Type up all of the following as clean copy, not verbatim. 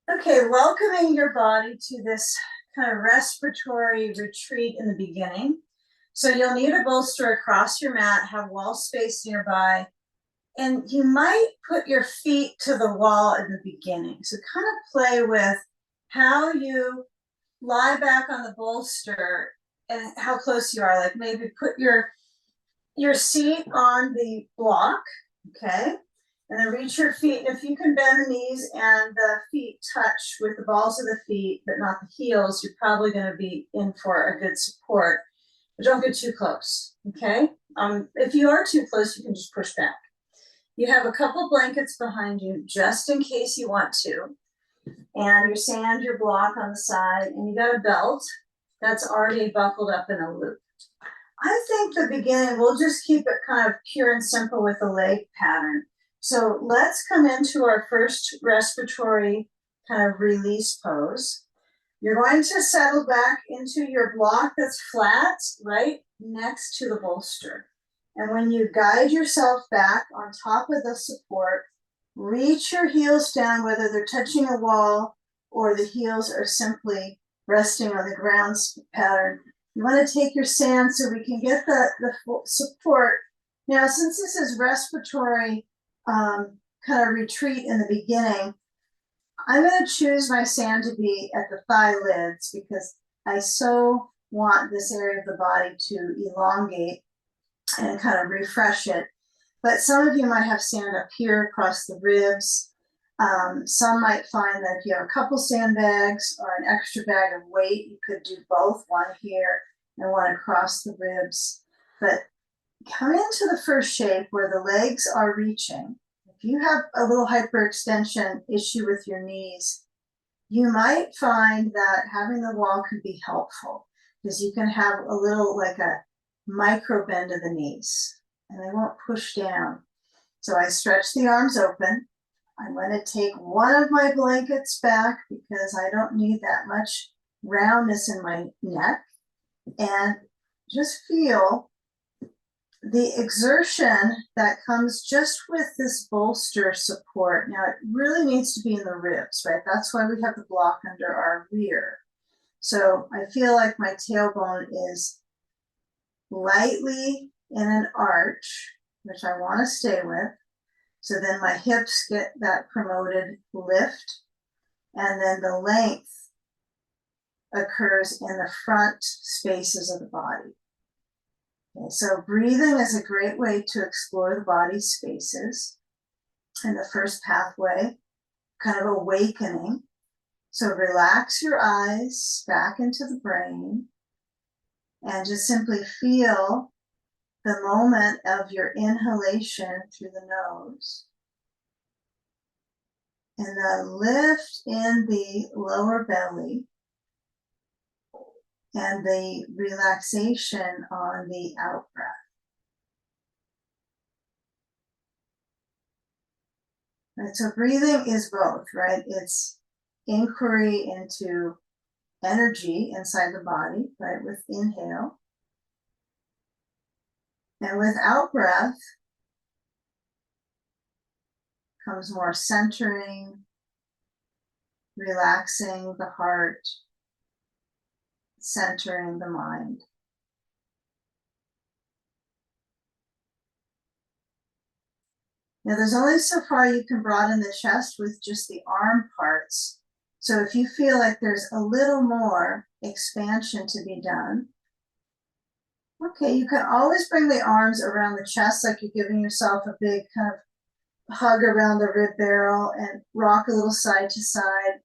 Okay, welcoming your body to this kind of respiratory retreat in the beginning. So you'll need a bolster across your mat, have wall space nearby, and you might put your feet to the wall in the beginning. So kind of play with how you lie back on the bolster and how close you are. Like maybe put your seat on the block, okay? And then reach your feet, and if you can bend the knees and the feet touch with the balls of the feet, but not the heels, you're probably going to be in for a good support. But don't get too close, okay? If you are too close, you can just push back. You have a couple blankets behind you just in case you want to, and your sand, your block on the side, and you got a belt that's already buckled up in a loop. I think the beginning, we'll just keep it kind of pure and simple with the leg pattern. So let's come into our first respiratory kind of release pose. You're going to settle back into your block that's flat, right next to the bolster. And when you guide yourself back on top of the support, reach your heels down, whether they're touching a wall or the heels are simply resting on the ground pattern. You want to take your sand so we can get the support. Now, since this is respiratory kind of retreat in the beginning, I'm going to choose my sand to be at the thigh lids because I so want this area of the body to elongate and kind of refresh it. But some of you might have sand up here across the ribs. Some might find that if you have a couple sandbags or an extra bag of weight, you could do both, one here and one across the ribs. But come into the first shape where the legs are reaching. If you have a little hyperextension issue with your knees, you might find that having the wall could be helpful because you can have a little like a micro bend of the knees and they won't push down. So I stretch the arms open. I'm going to take one of my blankets back because I don't need that much roundness in my neck, and just feel the exertion that comes just with this bolster support. Now it really needs to be in the ribs, right? That's why we have the block under our rear. So I feel like my tailbone is lightly in an arch, which I want to stay with. So then my hips get that promoted lift, and then the length occurs in the front spaces of the body. Okay, so breathing is a great way to explore the body's spaces. And the first pathway, kind of awakening. So relax your eyes back into the brain and just simply feel the moment of your inhalation through the nose. And then lift in the lower belly and the relaxation on the out breath. Right, so breathing is both, right? It's inquiry into energy inside the body, right, with inhale. And with out breath comes more centering, relaxing the heart, centering the mind. Now, there's only so far you can broaden the chest with just the arm parts. So if you feel like there's a little more expansion to be done, okay, you can always bring the arms around the chest like you're giving yourself a big kind of hug around the rib barrel and rock a little side to side,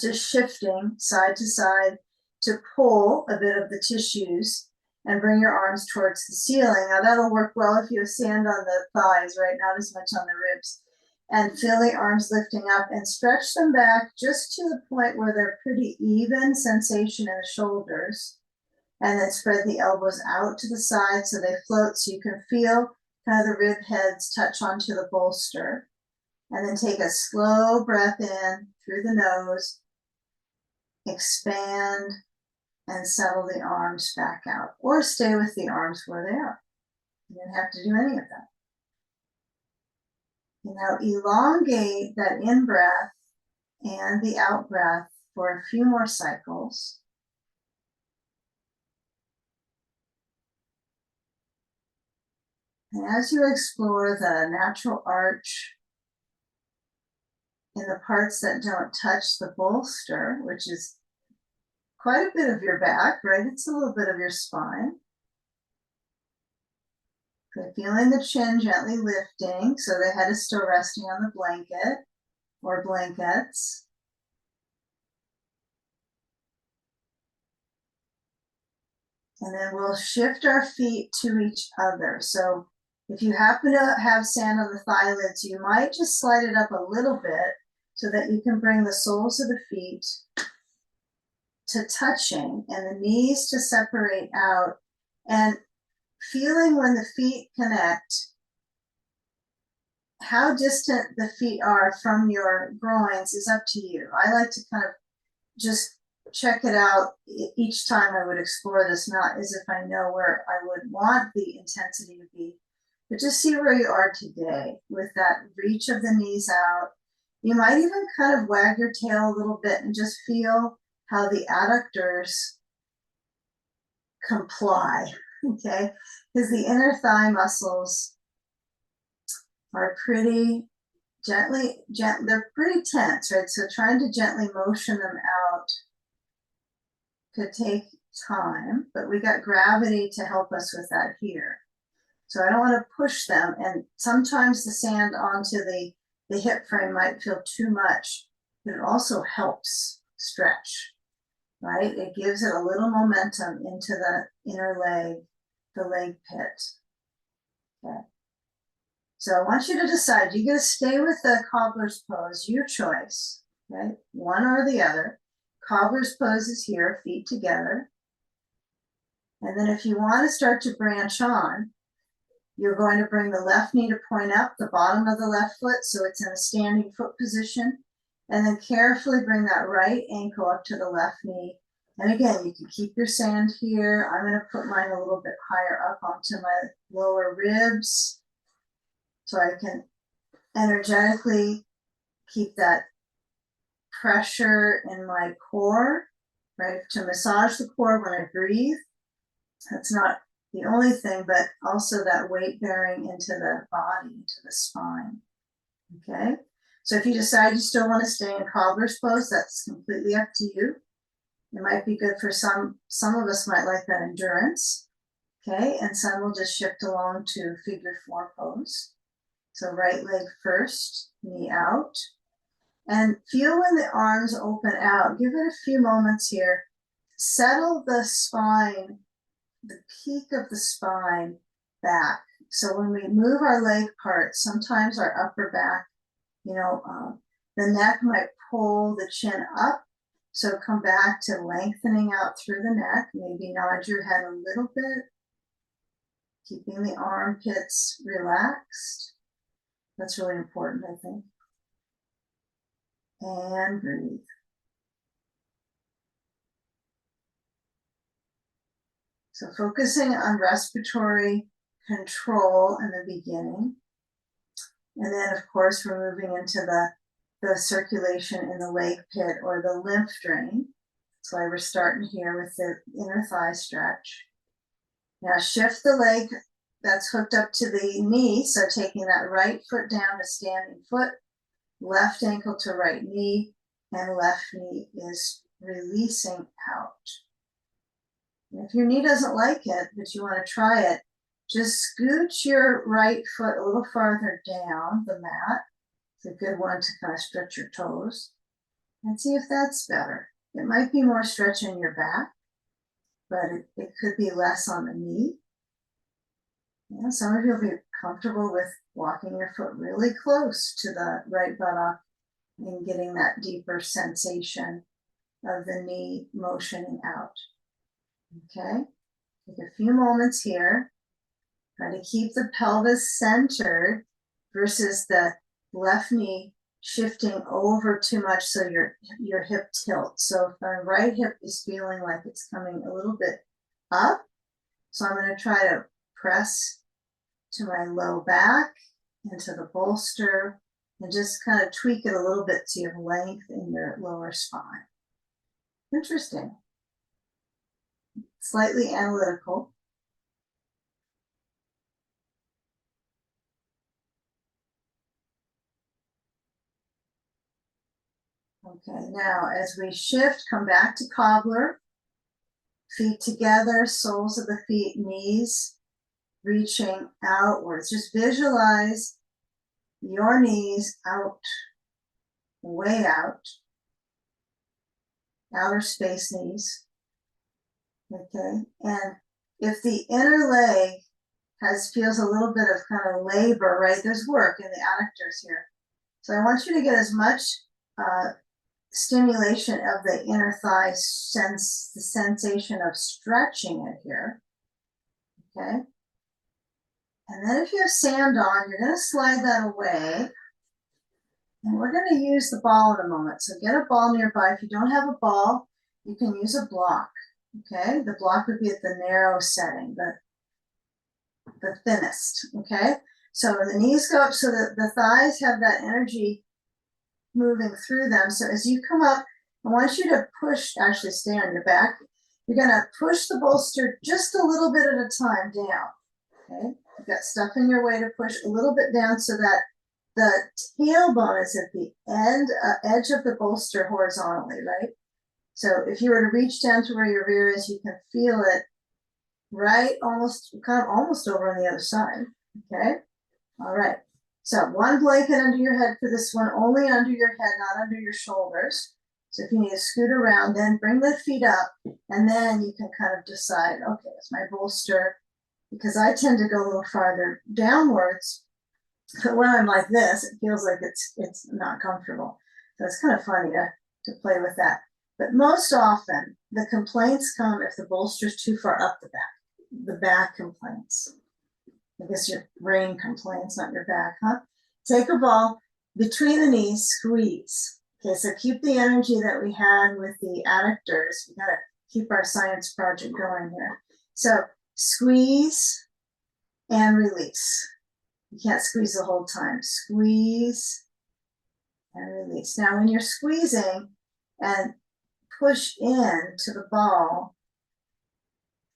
just shifting side to side to pull a bit of the tissues and bring your arms towards the ceiling. Now that'll work well if you have sand on the thighs, right? Not as much on the ribs. And feel the arms lifting up and stretch them back just to the point where they're pretty even sensation in the shoulders. And then spread the elbows out to the side so they float so you can feel kind of the rib heads touch onto the bolster. And then take a slow breath in through the nose, expand, and settle the arms back out. Or stay with the arms where they are. You don't have to do any of that. You now elongate that in-breath and the out breath for a few more cycles. And as you explore the natural arch in the parts that don't touch the bolster, which is quite a bit of your back, right? It's a little bit of your spine. Okay, feeling the chin gently lifting, so the head is still resting on the blanket or blankets. And then we'll shift our feet to each other. So if you happen to have sand on the thigh lids, you might just slide it up a little bit so that you can bring the soles of the feet to touching and the knees to separate out, and feeling when the feet connect, how distant the feet are from your groins is up to you. I like to kind of just check it out each time I would explore this, not as if I know where I would want the intensity to be, but just see where you are today with that reach of the knees out. You might even kind of wag your tail a little bit and just feel how the adductors comply, okay? Because the inner thigh muscles are pretty they're pretty tense, right? So trying to gently motion them out could take time, but we got gravity to help us with that here. So I don't want to push them, and sometimes the sand onto the hip frame might feel too much, but it also helps stretch, right? It gives it a little momentum into the inner leg, the leg pit. Okay. So I want you to decide, you're going to stay with the cobbler's pose, your choice, okay? One or the other. Cobbler's pose is here, feet together. And then if you want to start to branch on, you're going to bring the left knee to point up, the bottom of the left foot, so it's in a standing foot position. And then carefully bring that right ankle up to the left knee. And again, you can keep your sand here. I'm going to put mine a little bit higher up onto my lower ribs, so I can energetically keep that pressure in my core, right? To massage the core when I breathe. That's not the only thing, but also that weight bearing into the body, into the spine. Okay. So if you decide you still want to stay in cobbler's pose, that's completely up to you. It might be good for some of us might like that endurance. Okay. And some will just shift along to figure four pose. So right leg first, knee out. And feel when the arms open out. Give it a few moments here. Settle the spine, the peak of the spine back. So when we move our leg part, sometimes our upper back, the neck might pull the chin up. So come back to lengthening out through the neck. Maybe nod your head a little bit, keeping the armpits relaxed. That's really important, I think. And breathe. So focusing on respiratory control in the beginning. And then, of course, we're moving into the circulation in the leg pit or the lymph drain. That's why we're starting here with the inner thigh stretch. Now shift the leg that's hooked up to the knee. So taking that right foot down to standing foot, left ankle to right knee, and left knee is releasing out. And if your knee doesn't like it, but you want to try it, just scooch your right foot a little farther down the mat. It's a good one to kind of stretch your toes and see if that's better. It might be more stretch in your back, but it could be less on the knee. Some of you will be comfortable with walking your foot really close to the right buttock and getting that deeper sensation of the knee motioning out. Okay, take a few moments here. Try to keep the pelvis centered versus the left knee shifting over too much so your hip tilts. So if my right hip is feeling like it's coming a little bit up, so I'm going to try to press to my low back, into the bolster, and just kind of tweak it a little bit so you have length in your lower spine. Interesting. Slightly analytical. Okay, now as we shift, come back to cobbler. Feet together, soles of the feet, knees reaching outwards. Just visualize your knees out, way out, outer space knees. Okay, and if the inner leg feels a little bit of kind of labor, right? There's work in the adductors here. So I want you to get as much stimulation of the inner thigh, the sensation of stretching it here. Okay. And then if you have sand on, you're going to slide that away. And we're going to use the ball in a moment. So get a ball nearby. If you don't have a ball, you can use a block. Okay. The block would be at the narrow setting, the thinnest. Okay. So the knees go up so that the thighs have that energy moving through them. So as you come up, I want you to push, actually stay on your back. You're going to push the bolster just a little bit at a time down. Okay. You've got stuff in your way to push a little bit down so that the tailbone is at the edge of the bolster horizontally, right? So if you were to reach down to where your rear is, you can feel it right almost over on the other side. Okay. All right. So one blanket under your head for this one, only under your head, not under your shoulders. So if you need to scoot around, then bring the feet up, and then you can kind of decide, okay, it's my bolster, because I tend to go a little farther downwards. But when I'm like this, it feels like it's not comfortable. So it's kind of funny to play with that. But most often, the complaints come if the bolster's too far up the back complaints. I guess your brain complains, not your back, huh? Take a ball between the knees, squeeze. Okay, so keep the energy that we had with the adductors. We gotta keep our science project going here. So squeeze and release. You can't squeeze the whole time. Squeeze and release. Now, when you're squeezing and push in to the ball,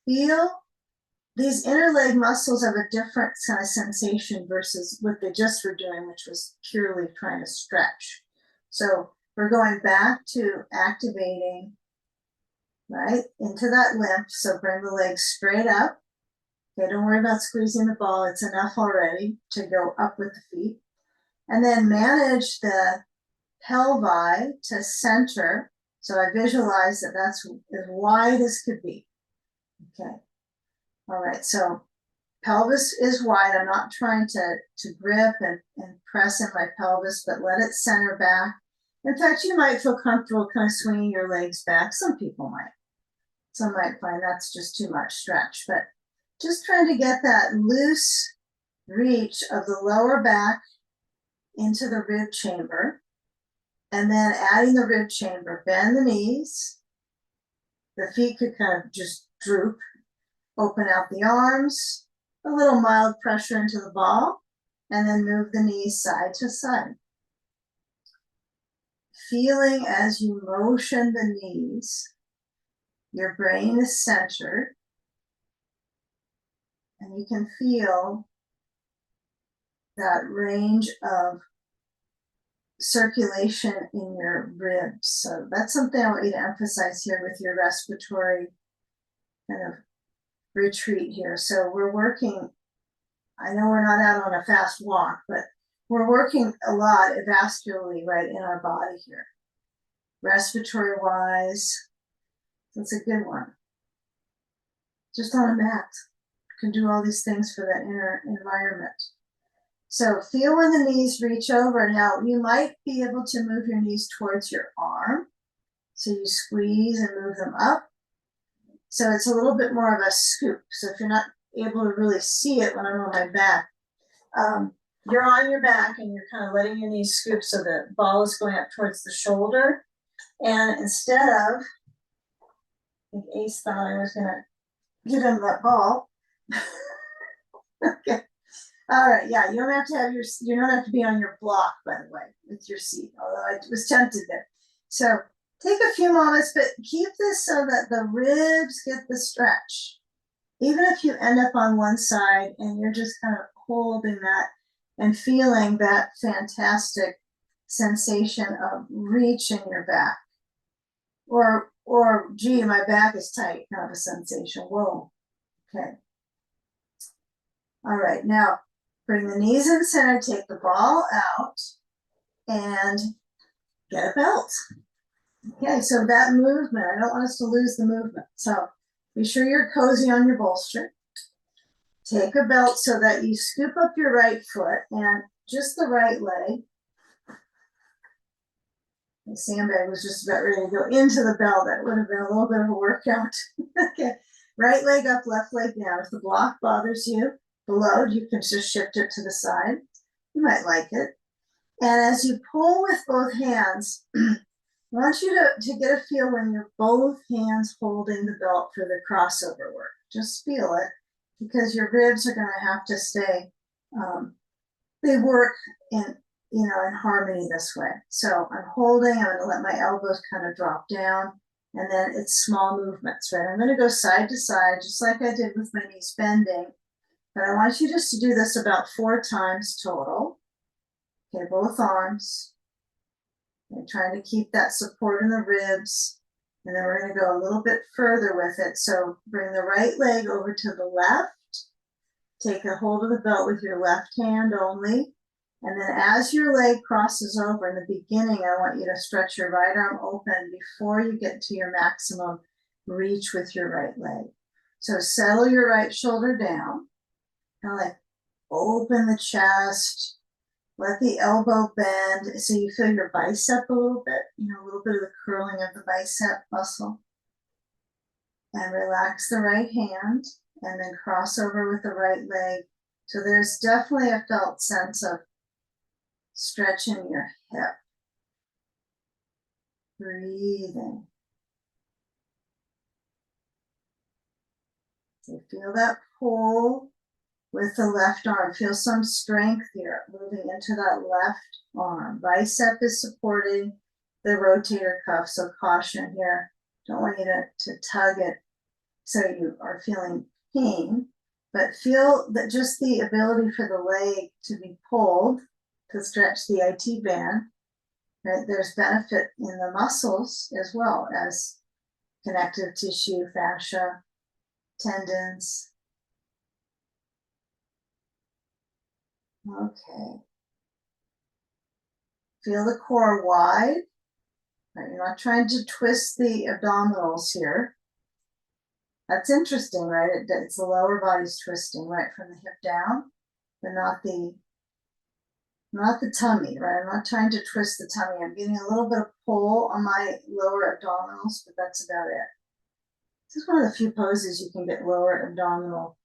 feel these inner leg muscles have a different kind of sensation versus what they just were doing, which was purely trying to stretch. So we're going back to activating, right, into that limp. So bring the legs straight up. Okay, don't worry about squeezing the ball. It's enough already to go up with the feet. And then manage the pelvi to center. So I visualize that that's as wide as could be. Okay. All right, so pelvis is wide. I'm not trying to grip and press in my pelvis, but let it center back. In fact, you might feel comfortable kind of swinging your legs back. Some people might. Some might find that's just too much stretch, but just trying to get that loose reach of the lower back into the rib chamber, and then adding the rib chamber, bend the knees. The feet could kind of just droop. Open out the arms, a little mild pressure into the ball, and then move the knees side to side. Feeling as you motion the knees, your brain is centered, and you can feel that range of circulation in your ribs. So that's something I want you to emphasize here with your respiratory kind of retreat here. So we're working, I know we're not out on a fast walk, but we're working a lot vascularly right in our body here. Respiratory wise, that's a good one. Just on a mat. You can do all these things for that inner environment. So feel when the knees reach over. Now you might be able to move your knees towards your arm. So you squeeze and move them up. So it's a little bit more of a scoop. So if you're not able to really see it when I'm on my back, you're on your back and you're kind of letting your knees scoop so the ball is going up towards the shoulder. And instead of, I think Ace thought I was going to give him that ball. Okay. All right, yeah, you don't have to have you don't have to be on your block, by the way, with your seat, although I was tempted there. So take a few moments, but keep this so that the ribs get the stretch. Even if you end up on one side and you're just kind of holding that and feeling that fantastic sensation of reach in your back. Or gee, my back is tight, kind of a sensation. Whoa. Okay. All right, now bring the knees in center, take the ball out, and get a belt. Okay, so that movement, I don't want us to lose the movement. So be sure you're cozy on your bolster. Take a belt so that you scoop up your right foot and just the right leg. The sandbag was just about ready to go into the bell. That would have been a little bit of a workout. Okay, right leg up, left leg down. If the block bothers you below, you can just shift it to the side. You might like it. And as you pull with both hands, I want you to get a feel when you're both hands holding the belt for the crossover work. Just feel it, because your ribs are going to have to stay. They work in harmony this way. So I'm holding. I'm going to let my elbows kind of drop down, and then it's small movements, right? I'm going to go side to side, just like I did with my knees bending. But I want you just to do this about 4 times total. Okay, both arms. And trying to keep that support in the ribs. And then we're going to go a little bit further with it. So bring the right leg over to the left. Take a hold of the belt with your left hand only. And then as your leg crosses over in the beginning, I want you to stretch your right arm open before you get to your maximum reach with your right leg. So settle your right shoulder down. Kind of like open the chest. Let the elbow bend so you feel your bicep a little bit, a little bit of the curling of the bicep muscle. And relax the right hand and then cross over with the right leg. So there's definitely a felt sense of stretching your hip. Breathing. So feel that pull with the left arm. Feel some strength here, moving into that left arm. Bicep is supporting the rotator cuff, so caution here. Don't want you to tug it so you are feeling pain, but feel that just the ability for the leg to be pulled to stretch the IT band, right? There's benefit in the muscles as well as connective tissue, fascia, tendons. Okay. Feel the core wide. Right? You're not trying to twist the abdominals here. That's interesting, right? It's the lower body's twisting, right, from the hip down, but not the tummy, right? I'm not trying to twist the tummy. I'm getting a little bit of pull on my lower abdominals, but that's about it. This is one of the few poses you can get lower abdominal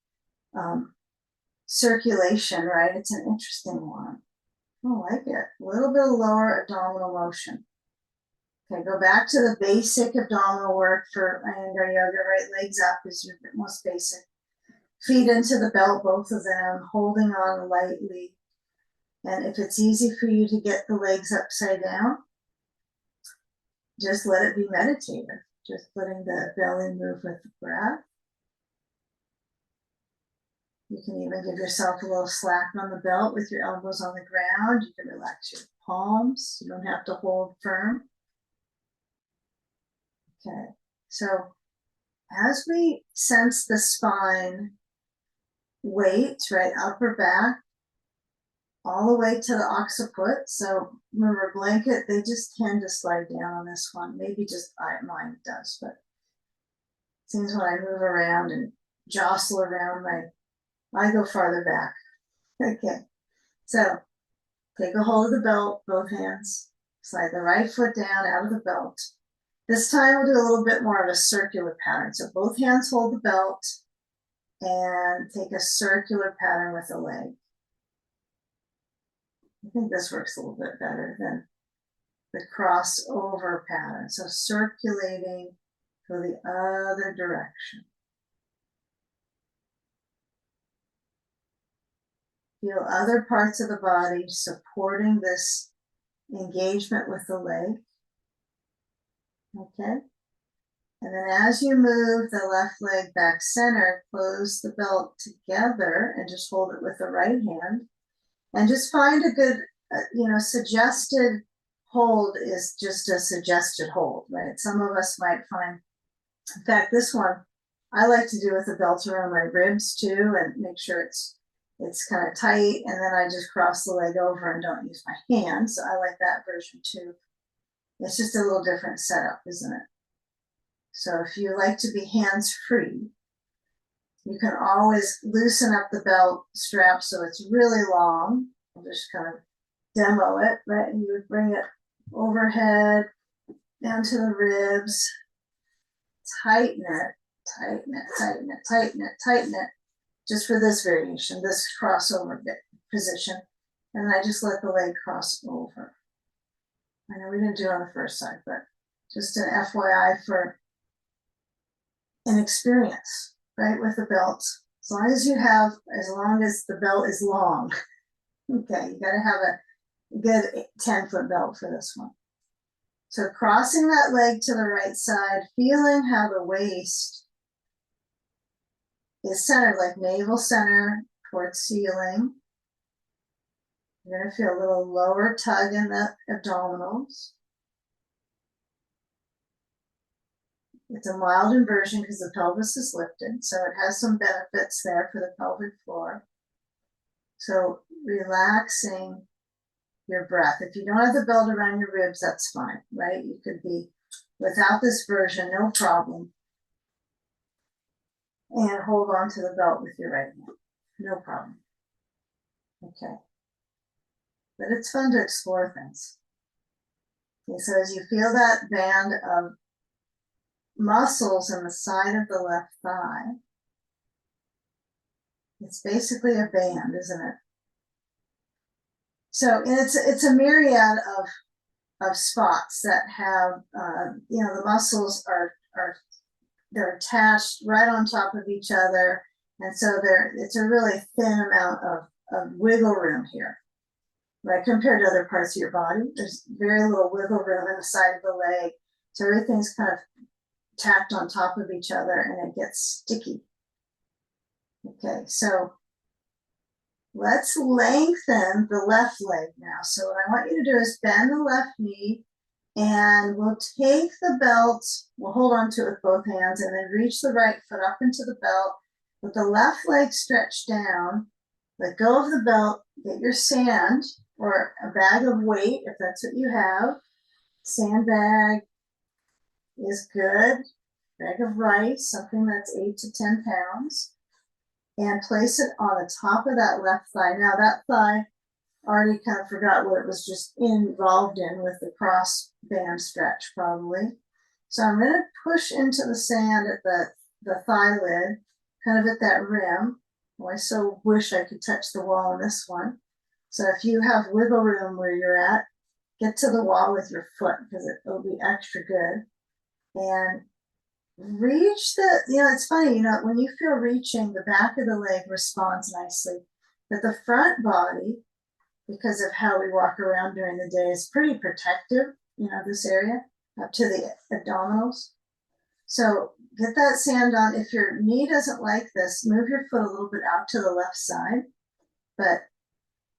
circulation, right? It's an interesting one. I like it. A little bit of lower abdominal motion. Okay, go back to the basic abdominal work for Iyengar Yoga. Right legs up is your most basic. Feet into the belt, both of them, holding on lightly. And if it's easy for you to get the legs upside down, just let it be meditative. Just letting the belly move with the breath. You can even give yourself a little slack on the belt with your elbows on the ground. You can relax your palms. You don't have to hold firm. Okay, so as we sense the spine weight, right, upper back, all the way to the occiput. So remember, blanket, they just tend to slide down on this one. Maybe just mine does, but it seems when I move around and jostle around, I go farther back. Okay, so take a hold of the belt, both hands. Slide the right foot down out of the belt. This time we'll do a little bit more of a circular pattern. So both hands hold the belt and take a circular pattern with the leg. I think this works a little bit better than the crossover pattern. So circulating to the other direction. Feel other parts of the body supporting this engagement with the leg. Okay. And then as you move the left leg back center, close the belt together and just hold it with the right hand. And just find a good, suggested hold is just a suggested hold, right? Some of us might find, in fact, this one, I like to do with the belt around my ribs too, and make sure it's kind of tight, and then I just cross the leg over and don't use my hands. So I like that version too. It's just a little different setup, isn't it? So if you like to be hands-free, you can always loosen up the belt strap so it's really long. I'll just kind of demo it, right? And you would bring it overhead down to the ribs, tighten it, tighten it, tighten it, tighten it, tighten it, just for this variation, this crossover position. And then I just let the leg cross over. I know we didn't do it on the first side, but just an FYI for an experience, right, with the belt. As long as the belt is long. Okay, you gotta have a good 10-foot belt for this one. So crossing that leg to the right side, feeling how the waist is centered, like navel center towards ceiling. You're gonna feel a little lower tug in the abdominals. It's a mild inversion because the pelvis is lifted, so it has some benefits there for the pelvic floor. So relaxing your breath. If you don't have the belt around your ribs, that's fine, right? You could be without this version, no problem. And hold on to the belt with your right hand, no problem. Okay. But it's fun to explore things. Okay, so as you feel that band of muscles in the side of the left thigh, it's basically a band, isn't it? So it's a myriad of spots that have, the muscles they're attached right on top of each other. And so it's a really thin amount of wiggle room here, right? Compared to other parts of your body, there's very little wiggle room in the side of the leg. So everything's kind of tacked on top of each other and it gets sticky. Okay, so let's lengthen the left leg now. So what I want you to do is bend the left knee, and we'll take the belt, we'll hold on to it with both hands, and then reach the right foot up into the belt with the left leg stretched down. Let go of the belt, get your sand or a bag of weight if that's what you have. Sandbag is good. Bag of rice, something that's 8 to 10 pounds. And place it on the top of that left thigh. Now that thigh, already kind of forgot what it was just involved in with the cross band stretch probably. So I'm going to push into the sand at the thigh lid, kind of at that rim. Oh, I so wish I could touch the wall on this one. So if you have wiggle room where you're at, get to the wall with your foot because it'll be extra good. And reach it's funny, when you feel reaching, the back of the leg responds nicely, but the front body, because of how we walk around during the day, is pretty protective, this area up to the abdominals. So get that sand on. If your knee doesn't like this, move your foot a little bit out to the left side, but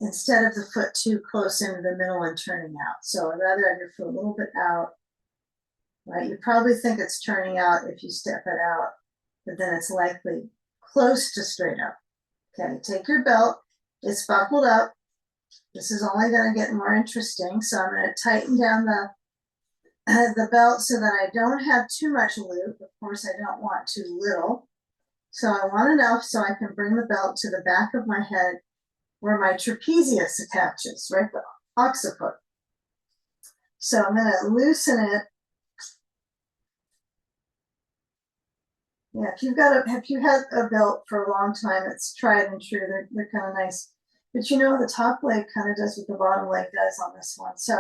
instead of the foot too close into the middle and turning out. So I'd rather have your foot a little bit out. Right, you probably think it's turning out if you step it out, but then it's likely close to straight up. Okay, take your belt, it's buckled up. This is only going to get more interesting, so I'm going to tighten down the belt so that I don't have too much loop. Of course, I don't want too little. So I want enough so I can bring the belt to the back of my head where my trapezius attaches, right, the occiput. So I'm going to loosen it. Yeah, if you had a belt for a long time, it's tried and true. They're kind of nice. But the top leg kind of does what the bottom leg does on this one. So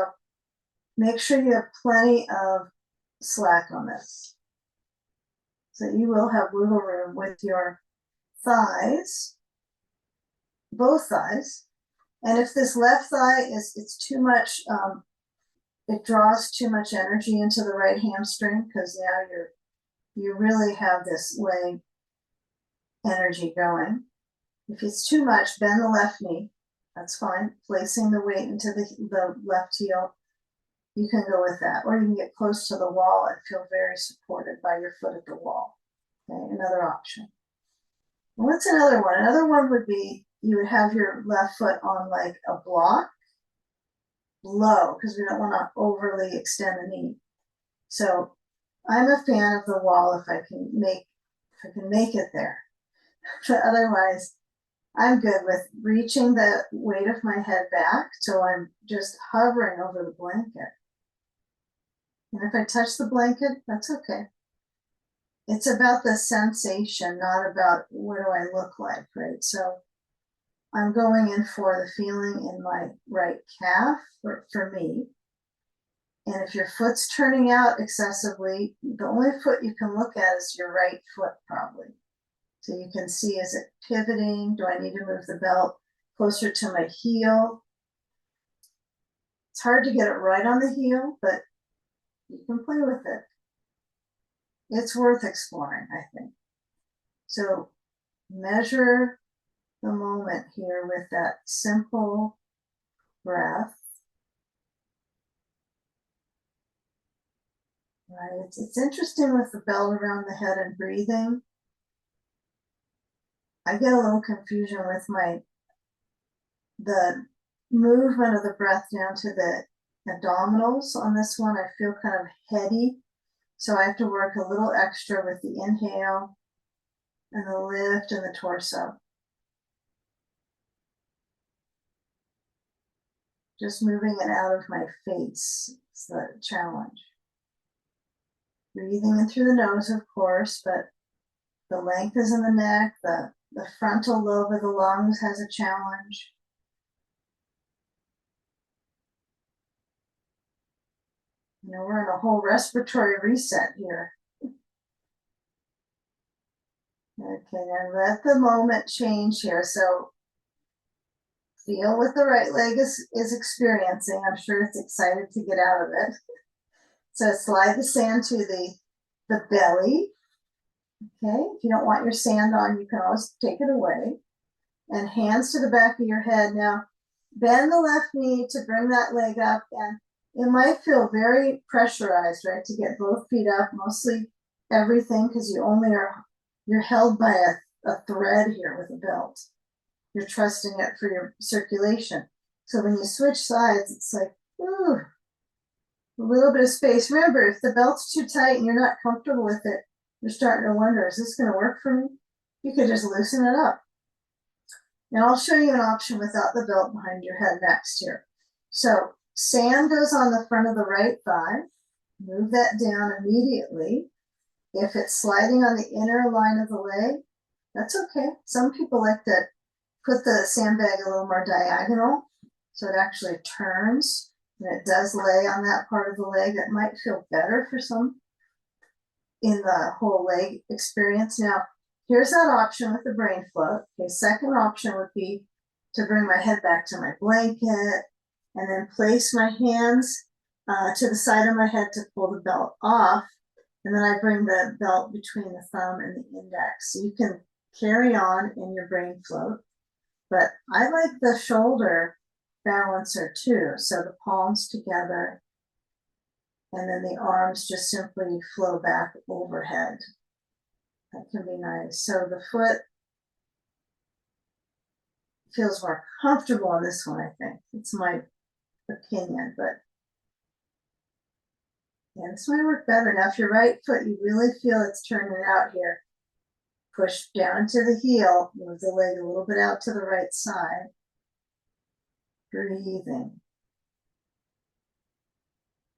make sure you have plenty of slack on this. So you will have wiggle room with your thighs. both thighs. And if this left thigh it's too much, it draws too much energy into the right hamstring, because now you really have this leg energy going. If it's too much, bend the left knee. That's fine. Placing the weight into the left heel, you can go with that. Or you can get close to the wall and feel very supported by your foot at the wall. Okay, another option. What's another one? Another one would be you would have your left foot on like a block low, because we don't want to overly extend the knee. So I'm a fan of the wall if I can make it there. But otherwise, I'm good with reaching the weight of my head back till I'm just hovering over the blanket. And if I touch the blanket, that's okay. It's about the sensation, not about what do I look like, right? So I'm going in for the feeling in my right calf for me. And if your foot's turning out excessively, the only foot you can look at is your right foot probably. So you can see, is it pivoting? Do I need to move the belt closer to my heel? It's hard to get it right on the heel, but you can play with it. It's worth exploring, I think. So measure the moment here with that simple breath. Right? It's interesting with the belt around the head and breathing. I get a little confusion with the movement of the breath down to the abdominals on this one. I feel kind of heady, so I have to work a little extra with the inhale and the lift and the torso. Just moving it out of my face is the challenge. Breathing in through the nose, of course, but the length is in the neck, the frontal lobe of the lungs has a challenge. You know, we're in a whole respiratory reset here. Okay, and let the moment change here. So feel what the right leg is experiencing. I'm sure it's excited to get out of it. So slide the sand to the belly. Okay, if you don't want your sand on, you can always take it away. And hands to the back of your head. Now, bend the left knee to bring that leg up, and it might feel very pressurized, right, to get both feet up, mostly everything, because you're held by a thread here with a belt. You're trusting it for your circulation. So when you switch sides, it's like, ooh, a little bit of space. Remember, if the belt's too tight and you're not comfortable with it, you're starting to wonder, is this going to work for me? You could just loosen it up. Now I'll show you an option without the belt behind your head next here. So sand goes on the front of the right thigh. Move that down immediately. If it's sliding on the inner line of the leg, that's okay. Some people like to put the sandbag a little more diagonal, so it actually turns and it does lay on that part of the leg. That might feel better for some in the whole leg experience. Now, here's that option with the brain float. Okay, second option would be to bring my head back to my blanket and then place my hands to the side of my head to pull the belt off. And then I bring the belt between the thumb and the index. So you can carry on in your brain float. But I like the shoulder balancer too. So the palms together and then the arms just simply flow back overhead. That can be nice. So the foot feels more comfortable on this one, I think. It's my opinion, but yeah, this might work better. Now, if your right foot, you really feel it's turning out here, push down to the heel, move the leg a little bit out to the right side. Breathing.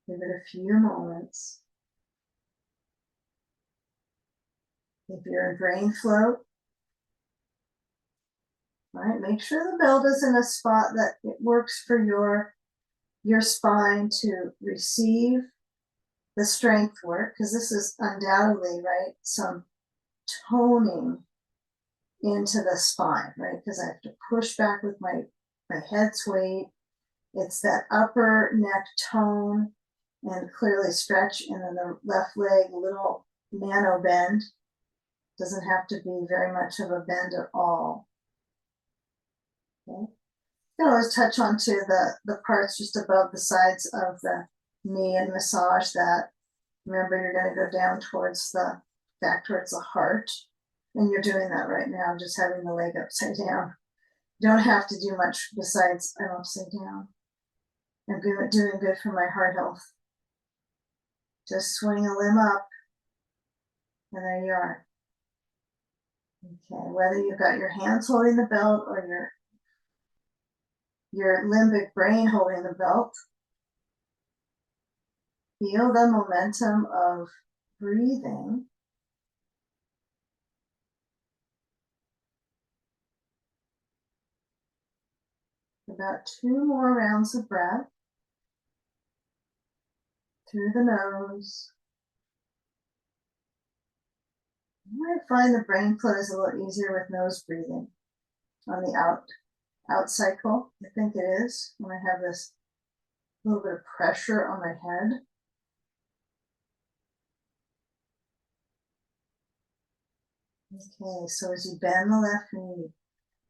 Give it a few moments. If you're in brain float, right, make sure the belt is in a spot that it works for your spine to receive the strength work, because this is undoubtedly, right, some toning into the spine, right? Because I have to push back with my head's weight. It's that upper neck tone and clearly stretch, and then the left leg, a little nano bend. Doesn't have to be very much of a bend at all. Okay. You can always touch onto the parts just above the sides of the knee and massage that. Remember, you're going to go down towards back towards the heart. And you're doing that right now, just having the leg upside down. You don't have to do much besides I'm upside down. I'm doing good for my heart health. Just swing a limb up, and there you are. Okay, whether you've got your hands holding the belt or your limbic brain holding the belt, feel the momentum of breathing. About 2 more rounds of breath through the nose. You might find the brain flow is a little easier with nose breathing on the out cycle. I think it is when I have this little bit of pressure on my head. Okay, so as you bend the left knee,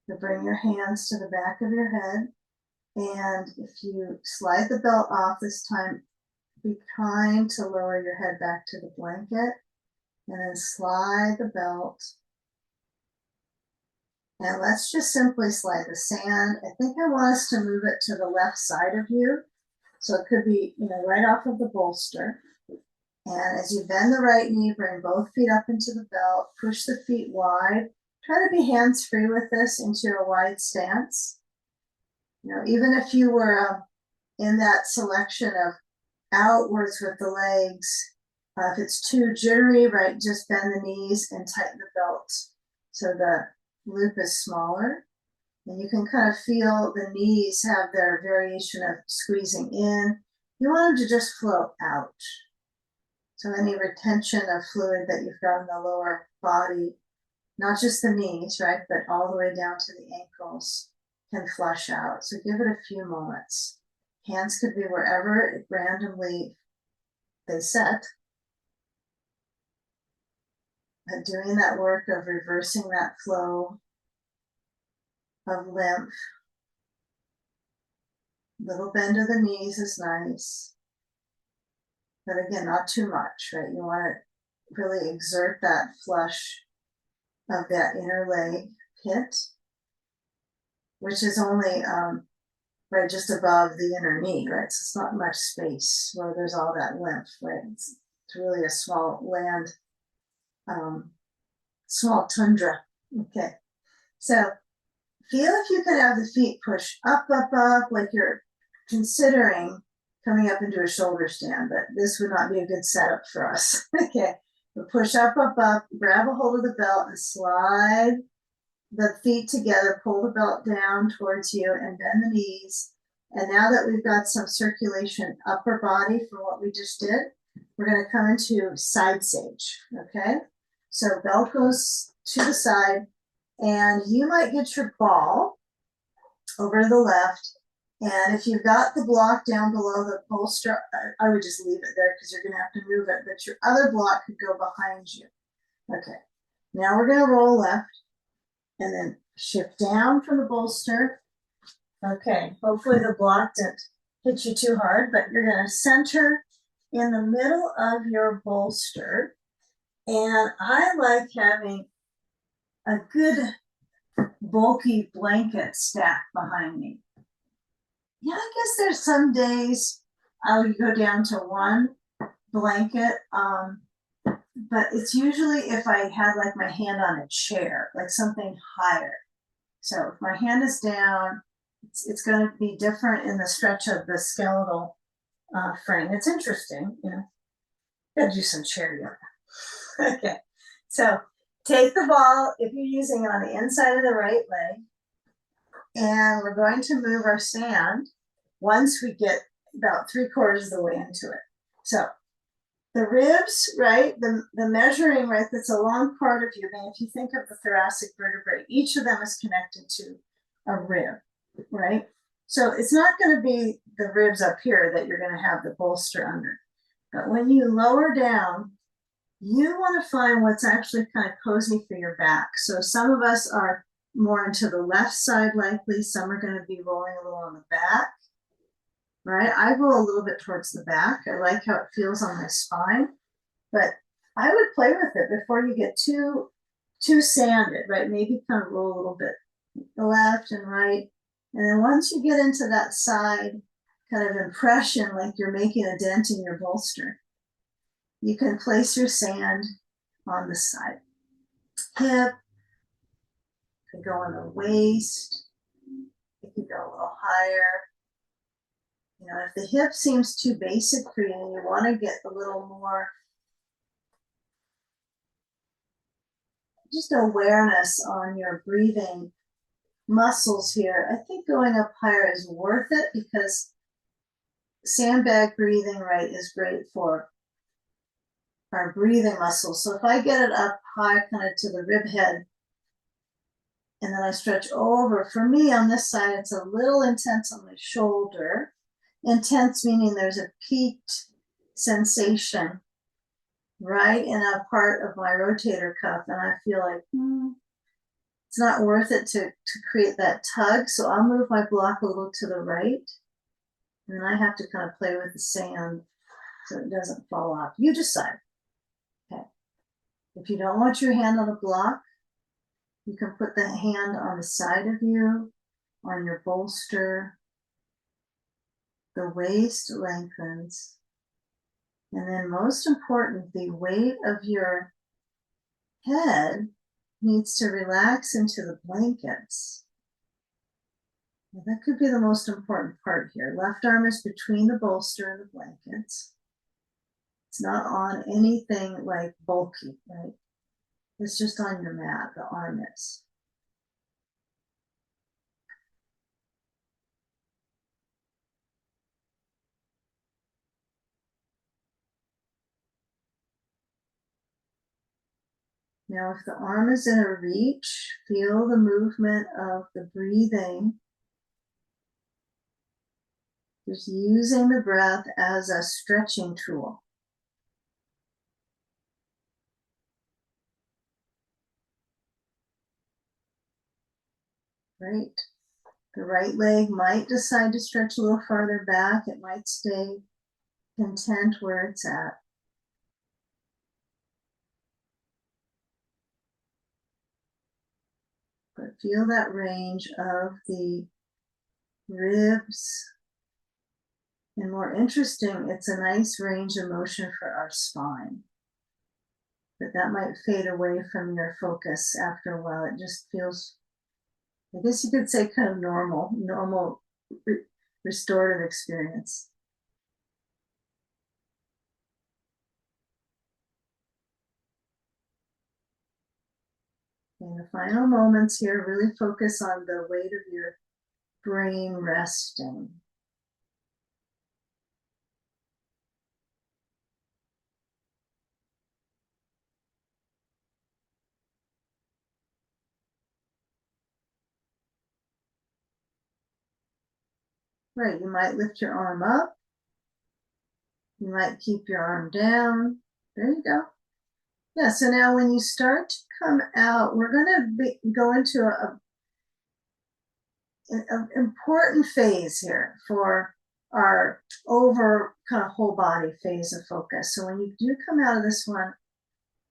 you bring your hands to the back of your head, and if you slide the belt off this time, be kind to lower your head back to the blanket, and then slide the belt. And let's just simply slide the sand. I think I want us to move it to the left side of you. So it could be, right off of the bolster. And as you bend the right knee, bring both feet up into the belt, push the feet wide. Try to be hands-free with this into a wide stance. Even if you were in that selection of outwards with the legs, if it's too jittery, right, just bend the knees and tighten the belt so the loop is smaller. And you can kind of feel the knees have their variation of squeezing in. You want them to just flow out. So any retention of fluid that you've got in the lower body, not just the knees, right, but all the way down to the ankles, can flush out. So give it a few moments. Hands could be wherever randomly they set. But doing that work of reversing that flow of lymph. Little bend of the knees is nice. But again, not too much, right? You want to really exert that flush of that inner leg pit, which is only right just above the inner knee, right? So it's not much space where there's all that lymph, right? It's really a small land, small tundra. Okay, so feel if you can have the feet push up, up, up, like you're considering coming up into a shoulder stand, but this would not be a good setup for us. Okay, but push up, up, up, grab a hold of the belt and slide the feet together, pull the belt down towards you and bend the knees. And now that we've got some circulation upper body for what we just did, we're going to come into side sage, okay? So belt goes to the side, and you might get your ball over to the left. And if you've got the block down below the bolster, I would just leave it there because you're going to have to move it, but your other block could go behind you. Okay, now we're going to roll left and then shift down from the bolster. Okay, hopefully the block didn't hit you too hard, but you're going to center in the middle of your bolster. And I like having a good bulky blanket stacked behind me. Yeah, I guess there's some days I'll go down to one blanket, but it's usually if I had like my hand on a chair, like something higher. So if my hand is down, it's going to be different in the stretch of the skeletal frame. It's interesting, Gotta do some chair yoga. Okay, so take the ball if you're using it on the inside of the right leg, and we're going to move our sand once we get about 3/4 of the way into it. So The ribs, right, the measuring, right, that's a long part of you. And if you think of the thoracic vertebrae, each of them is connected to a rib, right? So it's not going to be the ribs up here that you're going to have the bolster under. But when you lower down, you want to find what's actually kind of cozy for your back. So some of us are more into the left side likely. Some are going to be rolling a little on the back, right? I roll a little bit towards the back. I like how it feels on my spine, but I would play with it before you get too sanded, right? Maybe kind of roll a little bit the left and right. And then once you get into that side kind of impression, like you're making a dent in your bolster, you can place your sand on the side. Hip, could go on the waist, it could go a little higher. You know, if the hip seems too basic for you and you want to get a little more just awareness on your breathing muscles here, I think going up higher is worth it because sandbag breathing, right, is great for our breathing muscles. So if I get it up high kind of to the rib head and then I stretch over, for me on this side, it's a little intense on my shoulder. Intense meaning there's a peaked sensation right in a part of my rotator cuff, and I feel like it's not worth it to create that tug. So I'll move my block a little to the right, and then I have to kind of play with the sand so it doesn't fall off. You decide. Okay. If you don't want your hand on the block, you can put the hand on the side of you, on your bolster. The waist lengthens. And then most important, the weight of your head needs to relax into the blankets. Now, that could be the most important part here. Left arm is between the bolster and the blankets. It's not on anything like bulky, right? It's just on your mat, the arm is. Now, if the arm is in a reach, feel the movement of the breathing. Just using the breath as a stretching tool. Right. The right leg might decide to stretch a little farther back. It might stay content where it's at. But feel that range of the ribs. And more interesting, it's a nice range of motion for our spine. But that might fade away from your focus after a while. It just feels, I guess you could say, kind of normal restorative experience. In the final moments here, really focus on the weight of your brain resting. Right, you might lift your arm up. You might keep your arm down. There you go. Yeah, so now when you start to come out, we're going to go into an important phase here for our over kind of whole body phase of focus. So when you do come out of this one,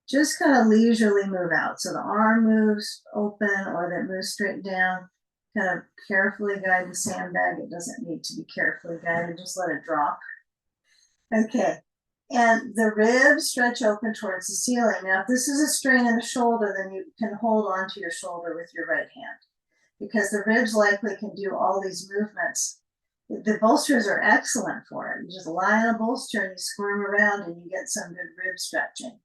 just kind of leisurely move out. So the arm moves open or that moves straight down. Kind of carefully guide the sandbag. It doesn't need to be carefully guided, just let it drop. Okay, and the ribs stretch open towards the ceiling. Now, if this is a strain in the shoulder, then you can hold onto your shoulder with your right hand because the ribs likely can do all these movements. The bolsters are excellent for it. You just lie on a bolster and you squirm around and you get some good rib stretching.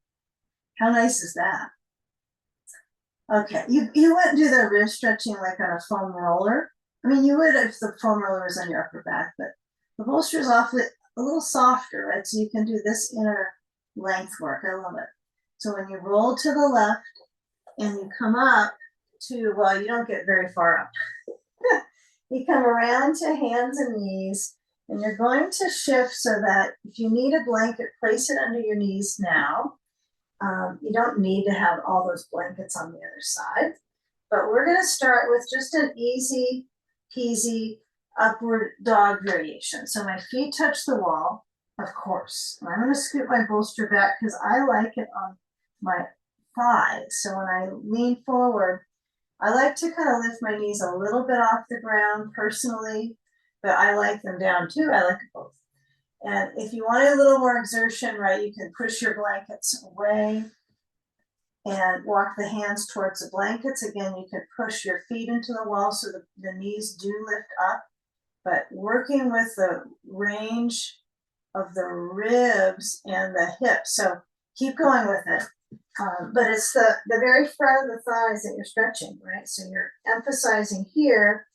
How nice is that? Okay, you wouldn't do the rib stretching like on a foam roller. I mean, you would if the foam roller was on your upper back, but the bolster is awfully a little softer, right? So you can do this inner length work. I love it. So when you roll to the left and you come up to, well, you don't get very far up. You come around to hands and knees, and you're going to shift so that if you need a blanket, place it under your knees now. You don't need to have all those blankets on the other side, but we're going to start with just an easy peasy upward dog variation. So my feet touch the wall, of course. And I'm going to scoot my bolster back because I like it on my thighs. So when I lean forward, I like to kind of lift my knees a little bit off the ground personally, but I like them down too. I like it both. And if you want a little more exertion, right, you can push your blankets away and walk the hands towards the blankets. Again, you can push your feet into the wall so the knees do lift up, but working with the range of the ribs and the hips. So keep going with it. But it's the very front of the thighs that you're stretching, right? So you're emphasizing here.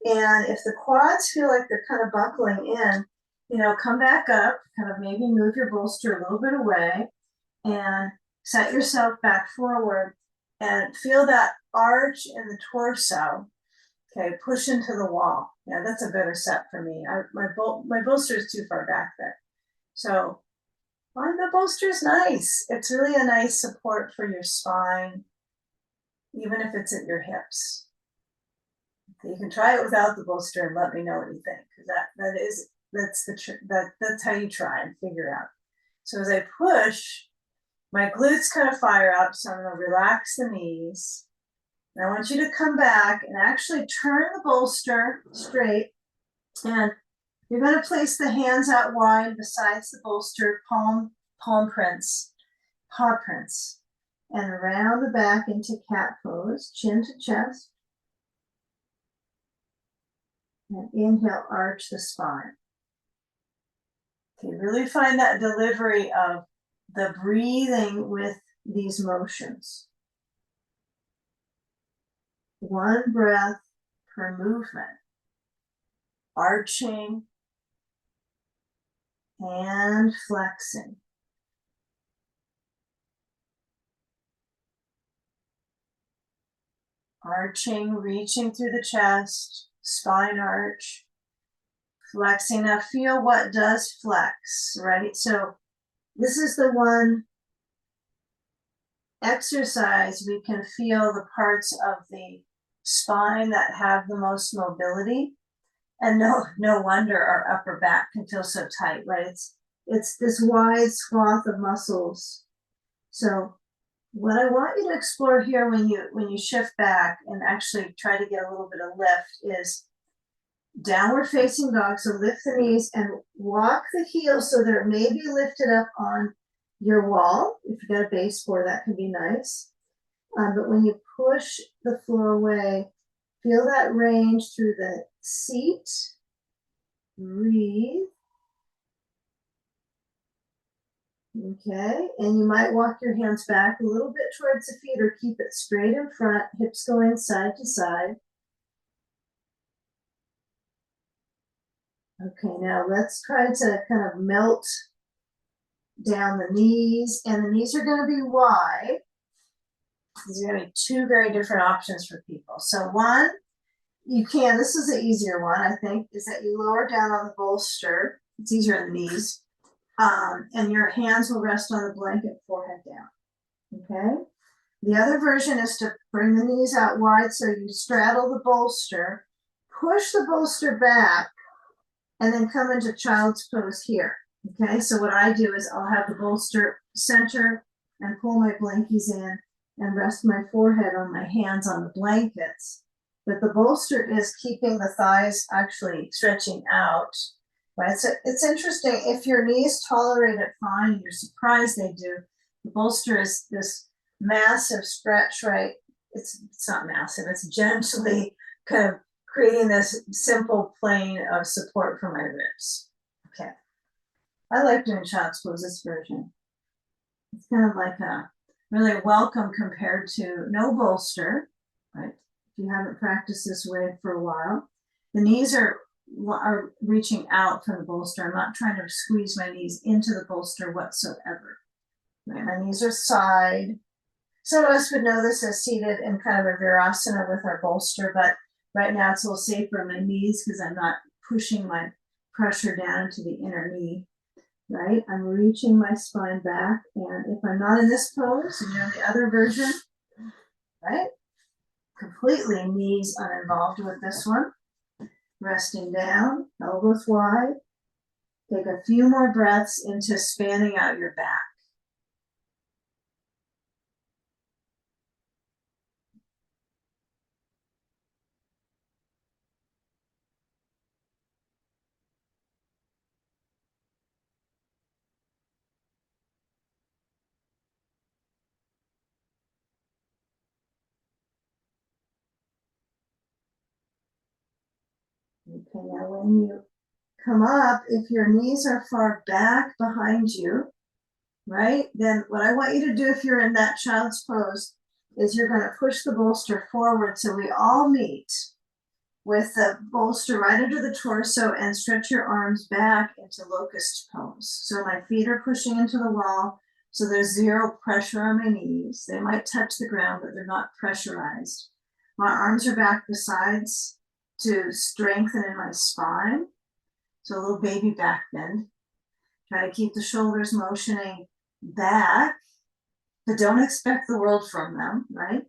And if the quads feel like they're kind of buckling in, you know, come back up, kind of maybe move your bolster a little bit away and set yourself back forward and feel that arch in the torso. Okay, push into the wall. Yeah, that's a better set for me. My bolster is too far back there. So the bolster is nice. It's really a nice support for your spine, even if it's at your hips. Okay, you can try it without the bolster and let me know what you think, because that's how you try and figure out. So as I push, my glutes kind of fire up, so I'm going to relax the knees. And I want you to come back and actually turn the bolster straight, and you're going to place the hands out wide besides the bolster, paw prints, and round the back into cat pose, chin to chest. And inhale, arch the spine. Okay, really find that delivery of the breathing with these motions. One breath per movement. Arching and flexing. Arching, reaching through the chest, spine arch, flexing. Now feel what does flex, right? So this is the one exercise we can feel the parts of the spine that have the most mobility. And no wonder our upper back can feel so tight, right? It's this wide swath of muscles. So what I want you to explore here when you shift back and actually try to get a little bit of lift is downward facing dog. So lift the knees and walk the heels so they're maybe lifted up on your wall. If you got a baseboard, that can be nice. But when you push the floor away, feel that range through the seat. Breathe. Okay, and you might walk your hands back a little bit towards the feet or keep it straight in front, hips going side to side. Okay, now let's try to kind of melt down the knees, and the knees are going to be wide. These are going to be two very different options for people. So one, this is the easier one, I think, is that you lower down on the bolster. It's easier on the knees. And your hands will rest on the blanket, forehead down. Okay. The other version is to bring the knees out wide so you straddle the bolster, push the bolster back, and then come into child's pose here. Okay. So what I do is I'll have the bolster center and pull my blankies in and rest my forehead on my hands on the blankets. But the bolster is keeping the thighs actually stretching out. Right? So it's interesting, if your knees tolerate it fine, you're surprised they do. The bolster is this massive stretch, right? It's not massive, it's gently kind of creating this simple plane of support for my ribs. Okay. I like doing child's pose, this version. It's kind of like a really welcome compared to no bolster, right? If you haven't practiced this way for a while. The knees are reaching out from the bolster. I'm not trying to squeeze my knees into the bolster whatsoever. right? My knees are side. Some of us would know this as seated in kind of a virasana with our bolster, but right now it's a little safer on my knees because I'm not pushing my pressure down into the inner knee, right? I'm reaching my spine back, and if I'm not in this pose and you're in the other version, right? Completely knees uninvolved with this one. Resting down, elbows wide. Take a few more breaths into spanning out your back. Okay, now when you come up, if your knees are far back behind you, right, then what I want you to do if you're in that child's pose is you're going to push the bolster forward so we all meet with the bolster right under the torso and stretch your arms back into locust pose. So my feet are pushing into the wall, so there's zero pressure on my knees. They might touch the ground, but they're not pressurized. My arms are back the sides to strengthen in my spine. So a little baby back bend. Try to keep the shoulders motioning back, but don't expect the world from them, right?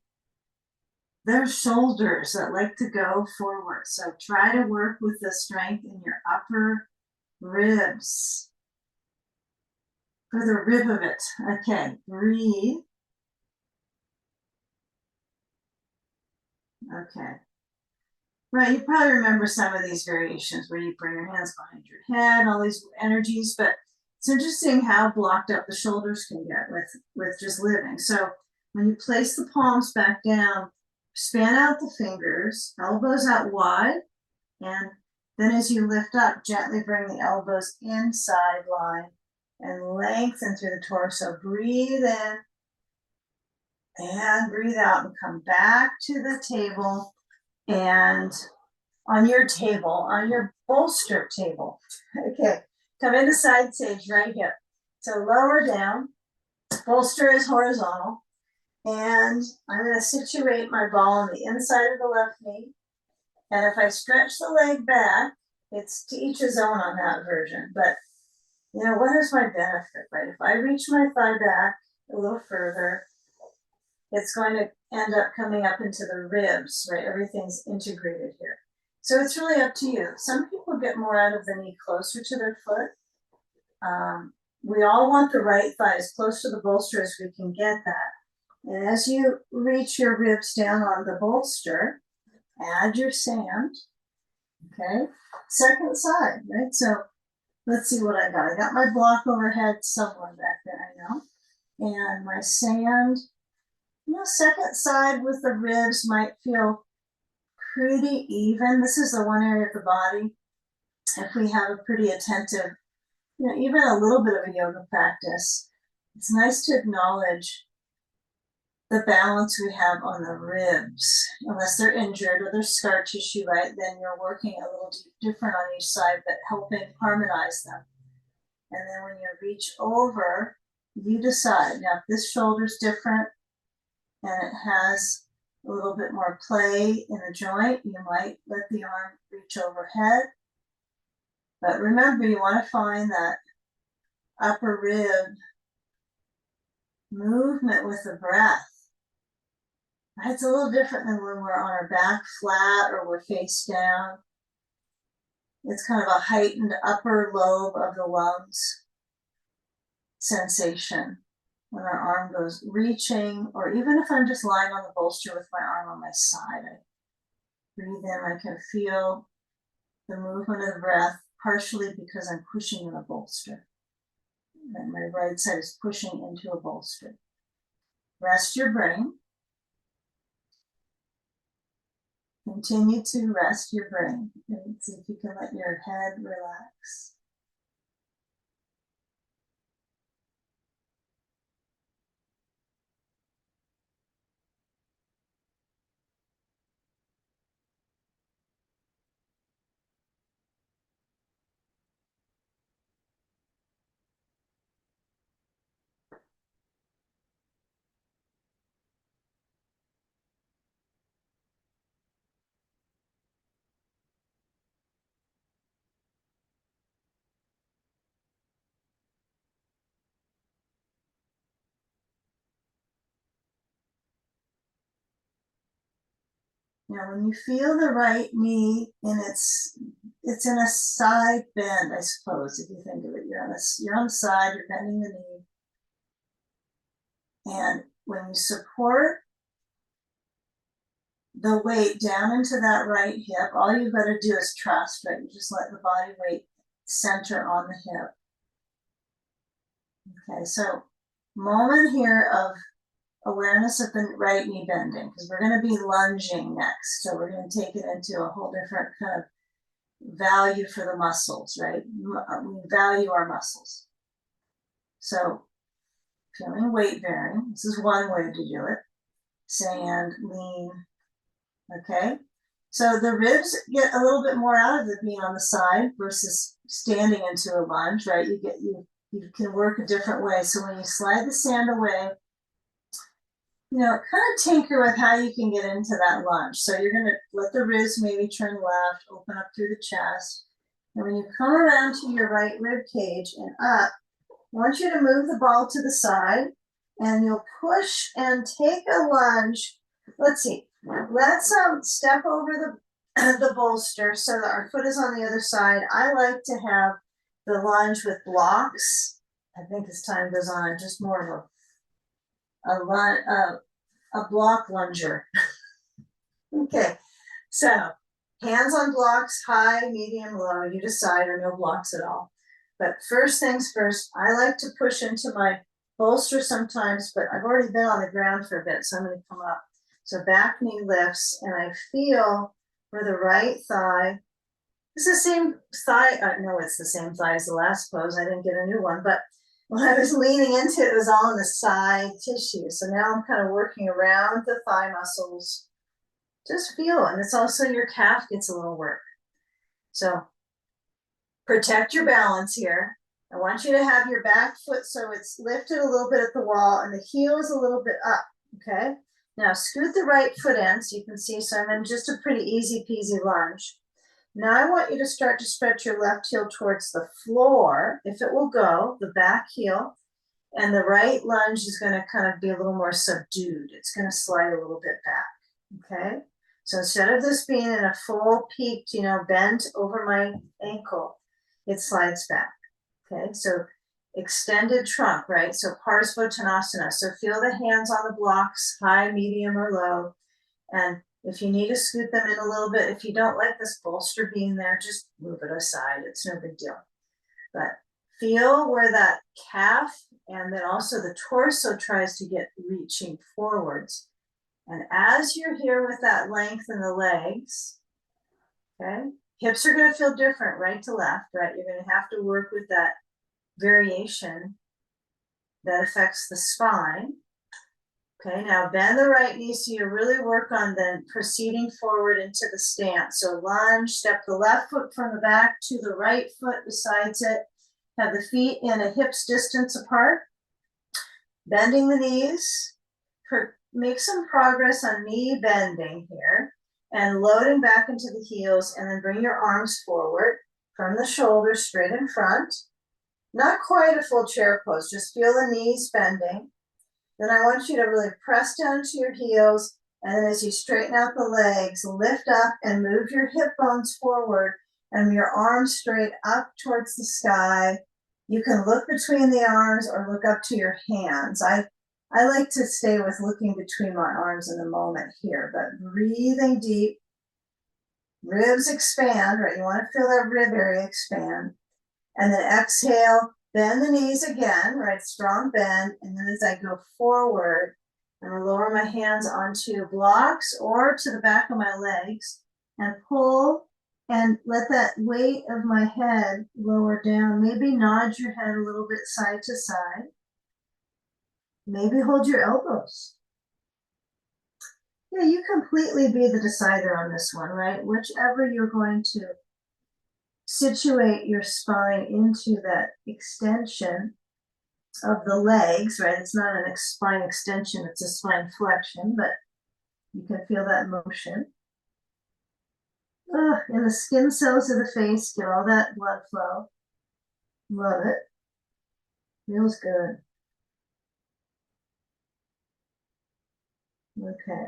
They're shoulders that like to go forward. So try to work with the strength in your upper ribs. For the rib of it. Okay, breathe. Okay. Right, you probably remember some of these variations where you bring your hands behind your head, all these energies, but it's interesting how blocked up the shoulders can get with just living. So when you place the palms back down, span out the fingers, elbows out wide, and then as you lift up, gently bring the elbows inside line and lengthen through the torso. Breathe in and breathe out and come back to the table. And on your bolster table, okay, come into side stage right here. So lower down, bolster is horizontal, and I'm going to situate my ball on the inside of the left knee. And if I stretch the leg back, it's to each his own on that version. But, you know, what is my benefit, right? If I reach my thigh back a little further, it's going to end up coming up into the ribs, right? Everything's integrated here. So it's really up to you. Some people get more out of the knee closer to their foot. We all want the right thigh as close to the bolster as we can get that. And as you reach your ribs down on the bolster, add your sand, okay? Second side, right? So let's see what I got. I got my block overhead somewhere back there, I know. And my sand, you know, second side with the ribs might feel pretty even. This is the one area of the body. If we have a pretty attentive, you know, even a little bit of a yoga practice, it's nice to acknowledge the balance we have on the ribs. Unless they're injured or there's scar tissue, right? Then you're working a little different on each side, but helping harmonize them. And then when you reach over, you decide. Now, if this shoulder's different and it has a little bit more play in the joint, you might let the arm reach overhead. But remember, you want to find that upper rib movement with the breath. It's a little different than when we're on our back flat or we're face down. It's kind of a heightened upper lobe of the lungs sensation when our arm goes reaching, or even if I'm just lying on the bolster with my arm on my side, I breathe in, I can feel the movement of the breath, partially because I'm pushing in a bolster. And my right side is pushing into a bolster. Rest your brain. Continue to rest your brain and see if you can let your head relax. Now, when you feel the right knee in it's in a side bend, I suppose, if you think of it. You're on the side, you're bending the knee. And when you support the weight down into that right hip, all you've got to do is trust, right? You just let the body weight center on the hip. Okay, so moment here of awareness of the right knee bending, because we're going to be lunging next. So we're going to take it into a whole different kind of value for the muscles, right? We value our muscles. So feeling weight bearing, this is one way to do it. Sand, lean, okay? So the ribs get a little bit more out of it being on the side versus standing into a lunge, right? You can work a different way. So when you slide the sand away, kind of tinker with how you can get into that lunge. So you're going to let the ribs maybe turn left, open up through the chest. And when you come around to your right rib cage and up, I want you to move the ball to the side and you'll push and take a lunge. Let's see. Let's step over the bolster so that our foot is on the other side. I like to have the lunge with blocks. I think as time goes on, just more of a block lunger. Okay, so hands on blocks, high, medium, low, you decide, or no blocks at all. But first things first, I like to push into my bolster sometimes, but I've already been on the ground for a bit, so I'm going to come up. So back knee lifts, and I feel for the right thigh. It's the same thigh. No, it's the same thigh as the last pose. I didn't get a new one, but when I was leaning into it, it was all in the side tissue. So now I'm kind of working around the thigh muscles. Just feel, and it's also your calf gets a little work. So protect your balance here. I want you to have your back foot so it's lifted a little bit at the wall and the heel is a little bit up, okay? Now scoot the right foot in so you can see, so I'm in just a pretty easy peasy lunge. Now I want you to start to stretch your left heel towards the floor, if it will go, the back heel, and the right lunge is going to kind of be a little more subdued. It's going to slide a little bit back, okay? So instead of this being in a full peaked, bent over my ankle, it slides back, okay? So extended trunk, right? So Parsvottanasana. So feel the hands on the blocks, high, medium, or low. And if you need to scoot them in a little bit, if you don't like this bolster being there, just move it aside. It's no big deal. But feel where that calf and then also the torso tries to get reaching forwards. And as you're here with that length in the legs, okay, hips are going to feel different right to left, right? You're going to have to work with that variation that affects the spine. Okay, now bend the right knee so you really work on then proceeding forward into the stance. So lunge, step the left foot from the back to the right foot besides it. Have the feet in a hips distance apart. Bending the knees. Make some progress on knee bending here and loading back into the heels, and then bring your arms forward from the shoulders straight in front. Not quite a full chair pose, just feel the knees bending. Then I want you to really press down to your heels, and then as you straighten out the legs, lift up and move your hip bones forward and your arms straight up towards the sky. You can look between the arms or look up to your hands. I like to stay with looking between my arms in the moment here, but breathing deep. Ribs expand, right? You want to feel that rib area expand. And then exhale, bend the knees again, right? Strong bend. And then as I go forward, I'm going to lower my hands onto blocks or to the back of my legs and pull and let that weight of my head lower down. Maybe nod your head a little bit side to side. Maybe hold your elbows. Yeah, you completely be the decider on this one, right? Whichever you're going to situate your spine into that extension of the legs, right? It's not a spine extension, it's a spine flexion, but you can feel that motion. In the skin cells of the face, get all that blood flow. Love it. Feels good. Okay.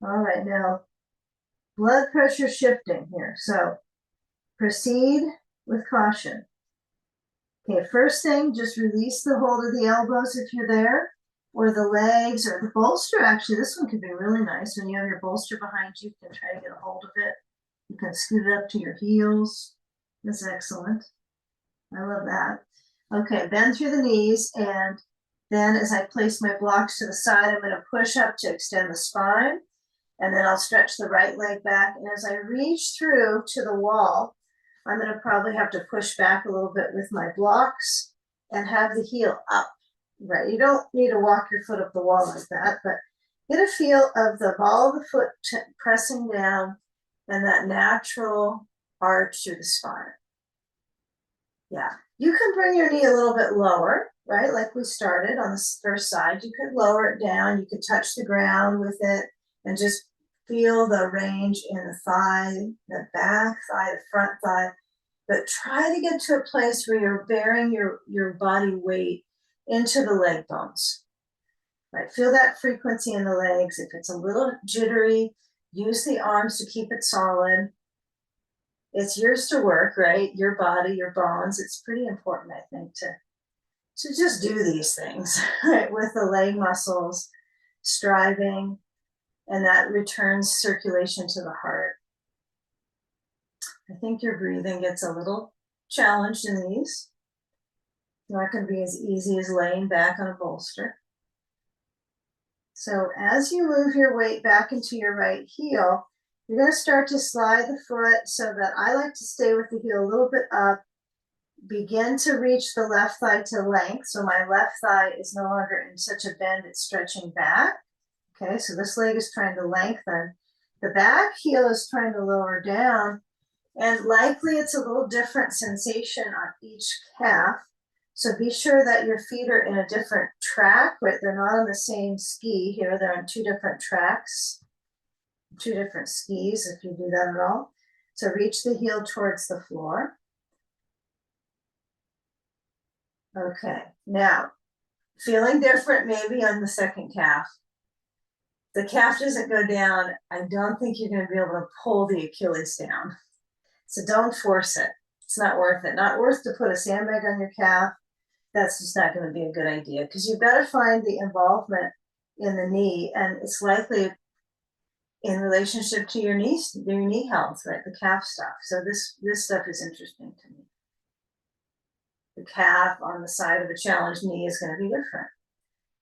All right, now blood pressure shifting here. So proceed with caution. Okay, first thing, just release the hold of the elbows if you're there, or the legs, or the bolster. Actually, this one could be really nice. When you have your bolster behind you, you can try to get a hold of it. You can scoot it up to your heels. That's excellent. I love that. Okay, bend through the knees, and then as I place my blocks to the side, I'm going to push up to extend the spine, and then I'll stretch the right leg back. And as I reach through to the wall, I'm going to probably have to push back a little bit with my blocks and have the heel up, right? You don't need to walk your foot up the wall like that, but get a feel of the ball of the foot pressing down and that natural arch through the spine. Yeah, you can bring your knee a little bit lower, right? Like we started on the first side. You could lower it down. You could touch the ground with it and just feel the range in the thigh, the back thigh, the front thigh. But try to get to a place where you're bearing your body weight into the leg bones. Right? Feel that frequency in the legs. If it's a little jittery, use the arms to keep it solid. It's yours to work, right? Your body, your bones. It's pretty important, I think, to just do these things, right? With the leg muscles, striving, and that returns circulation to the heart. I think your breathing gets a little challenged in these. It's not going to be as easy as laying back on a bolster. So as you move your weight back into your right heel, you're going to start to slide the foot so that I like to stay with the heel a little bit up. Begin to reach the left thigh to length. So my left thigh is no longer in such a bend, it's stretching back. Okay, so this leg is trying to lengthen. The back heel is trying to lower down. And likely it's a little different sensation on each calf. So be sure that your feet are in a different track, right? They're not on the same ski here. They're on two different tracks, two different skis, if you do that at all. So reach the heel towards the floor. Okay, now, feeling different maybe on the second calf. The calf doesn't go down. I don't think you're going to be able to pull the Achilles down. So don't force it. It's not worth it. Not worth to put a sandbag on your calf. That's just not going to be a good idea because you've got to find the involvement in the knee, and it's likely in relationship to your knee health, right? The calf stuff. So this stuff is interesting to me. The calf on the side of a challenged knee is going to be different.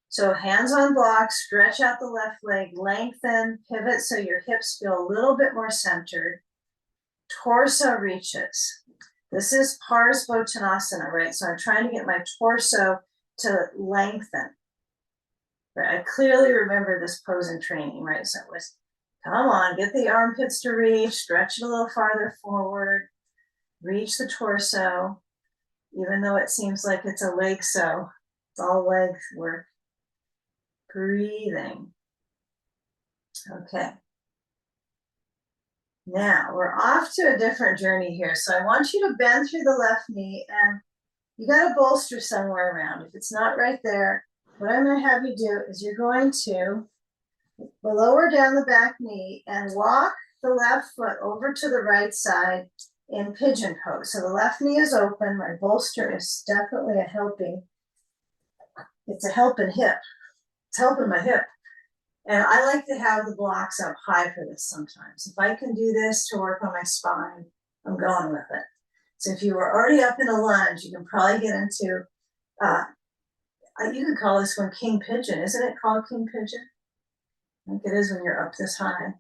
So hands on blocks, stretch out the left leg, lengthen, pivot so your hips feel a little bit more centered. Torso reaches. This is Parsvottanasana, right? So I'm trying to get my torso to lengthen. Right? I clearly remember this pose in training, right? So it was, come on, get the armpits to reach, stretch it a little farther forward, reach the torso, even though it seems like it's a leg so. It's all leg work. Breathing. Okay. Now we're off to a different journey here. So I want you to bend through the left knee, and you got a bolster somewhere around. If it's not right there, what I'm going to have you do is you're going to lower down the back knee and walk the left foot over to the right side in pigeon pose. So the left knee is open. My bolster is definitely it's a helping hip. It's helping my hip. And I like to have the blocks up high for this sometimes. If I can do this to work on my spine, I'm going with it. So if you were already up in a lunge, you can probably get into, you could call this one king pigeon. Isn't it called king pigeon? I think it is when you're up this high.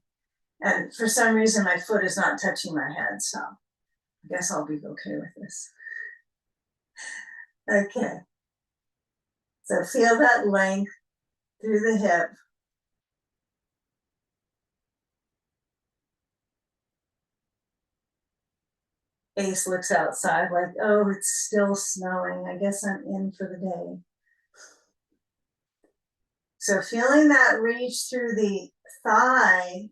And for some reason, my foot is not touching my head. So I guess I'll be okay with this. Okay. So feel that length through the hip. Ace looks outside like, oh, it's still snowing. I guess I'm in for the day. So feeling that reach through the thigh,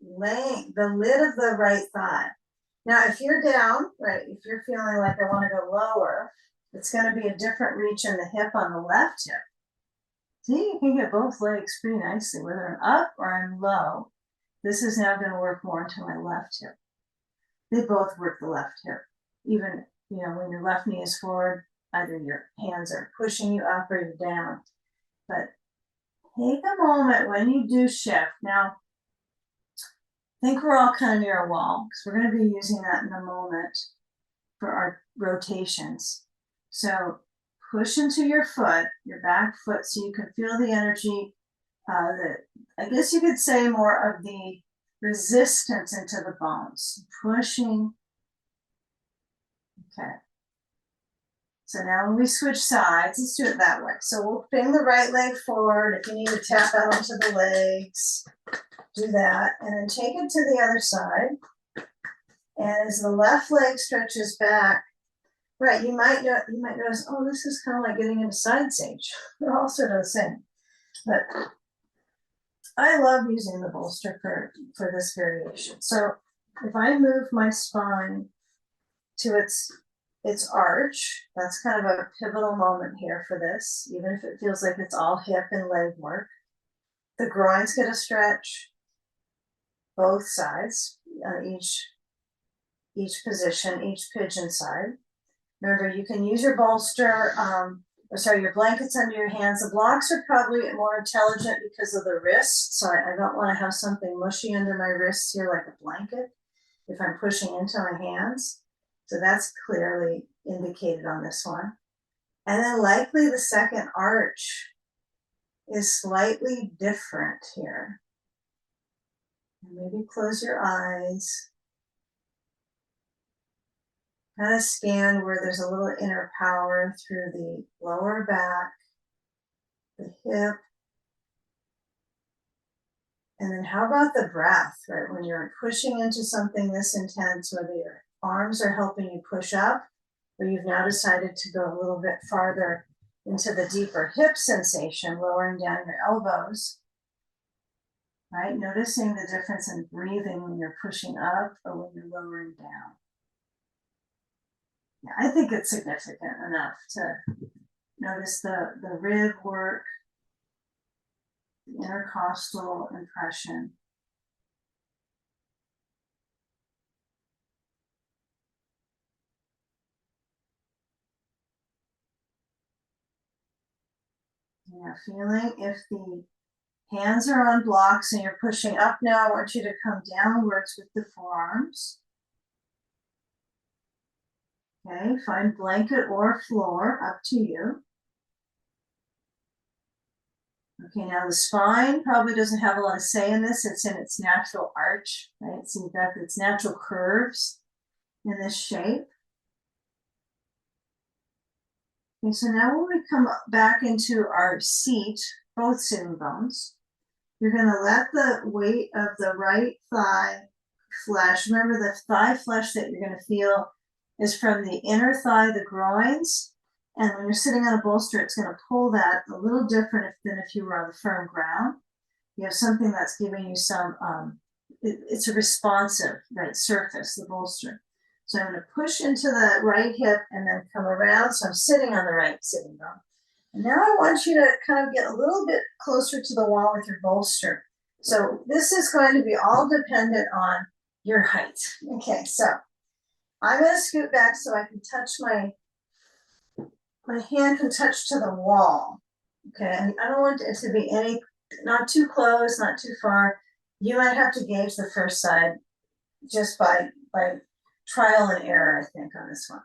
the lid of the right thigh. Now, if you're down, right, if you're feeling like I want to go lower, it's going to be a different reach in the hip on the left hip. See, you can get both legs pretty nicely, whether I'm up or I'm low. This is now going to work more into my left hip. They both work the left hip. Even, when your left knee is forward, either your hands are pushing you up or you're down. But take a moment when you do shift. Now, I think we're all kind of near a wall because we're going to be using that in a moment for our rotations. So push into your foot, your back foot, so you can feel the energy, I guess you could say more of the resistance into the bones. Pushing. Okay. So now when we switch sides, let's do it that way. So we'll bring the right leg forward. If you need to tap out onto the legs, do that. And then take it to the other side. And as the left leg stretches back, right, you might notice, oh, this is kind of like getting into side sage. They're all sort of the same. But I love using the bolster for this variation. So if I move my spine to its arch, that's kind of a pivotal moment here for this, even if it feels like it's all hip and leg work. The groins get a stretch, both sides, each position, each pigeon side. Remember, you can use your bolster, your blankets under your hands. The blocks are probably more intelligent because of the wrists. So I don't want to have something mushy under my wrists here like a blanket if I'm pushing into my hands. So that's clearly indicated on this one. And then likely the second arch is slightly different here. And maybe close your eyes. Kind of scan where there's a little inner power through the lower back, the hip. And then how about the breath, right? When you're pushing into something this intense, whether your arms are helping you push up, or you've now decided to go a little bit farther into the deeper hip sensation, lowering down your elbows, right? Noticing the difference in breathing when you're pushing up or when you're lowering down. Yeah, I think it's significant enough to notice the rib work, the intercostal impression. Yeah, feeling if the hands are on blocks and you're pushing up now, I want you to come downwards with the forearms. Okay, find blanket or floor, up to you. Okay, now the spine probably doesn't have a lot of say in this. It's in its natural arch, right? So you've got its natural curves in this shape. Okay, so now when we come back into our seat, both sitting bones, you're going to let the weight of the right thigh flesh, remember the thigh flesh that you're going to feel is from the inner thigh, the groins, and when you're sitting on a bolster, it's going to pull that a little different than if you were on the firm ground. You have something that's giving you some, it's a responsive, right, surface, the bolster. So I'm going to push into the right hip and then come around. So I'm sitting on the right sitting bone. And now I want you to kind of get a little bit closer to the wall with your bolster. So this is going to be all dependent on your height. Okay, so I'm going to scoot back so I can touch my hand can touch to the wall. Okay, and I don't want it to be not too close, not too far. You might have to gauge the first side just by trial and error, I think, on this one.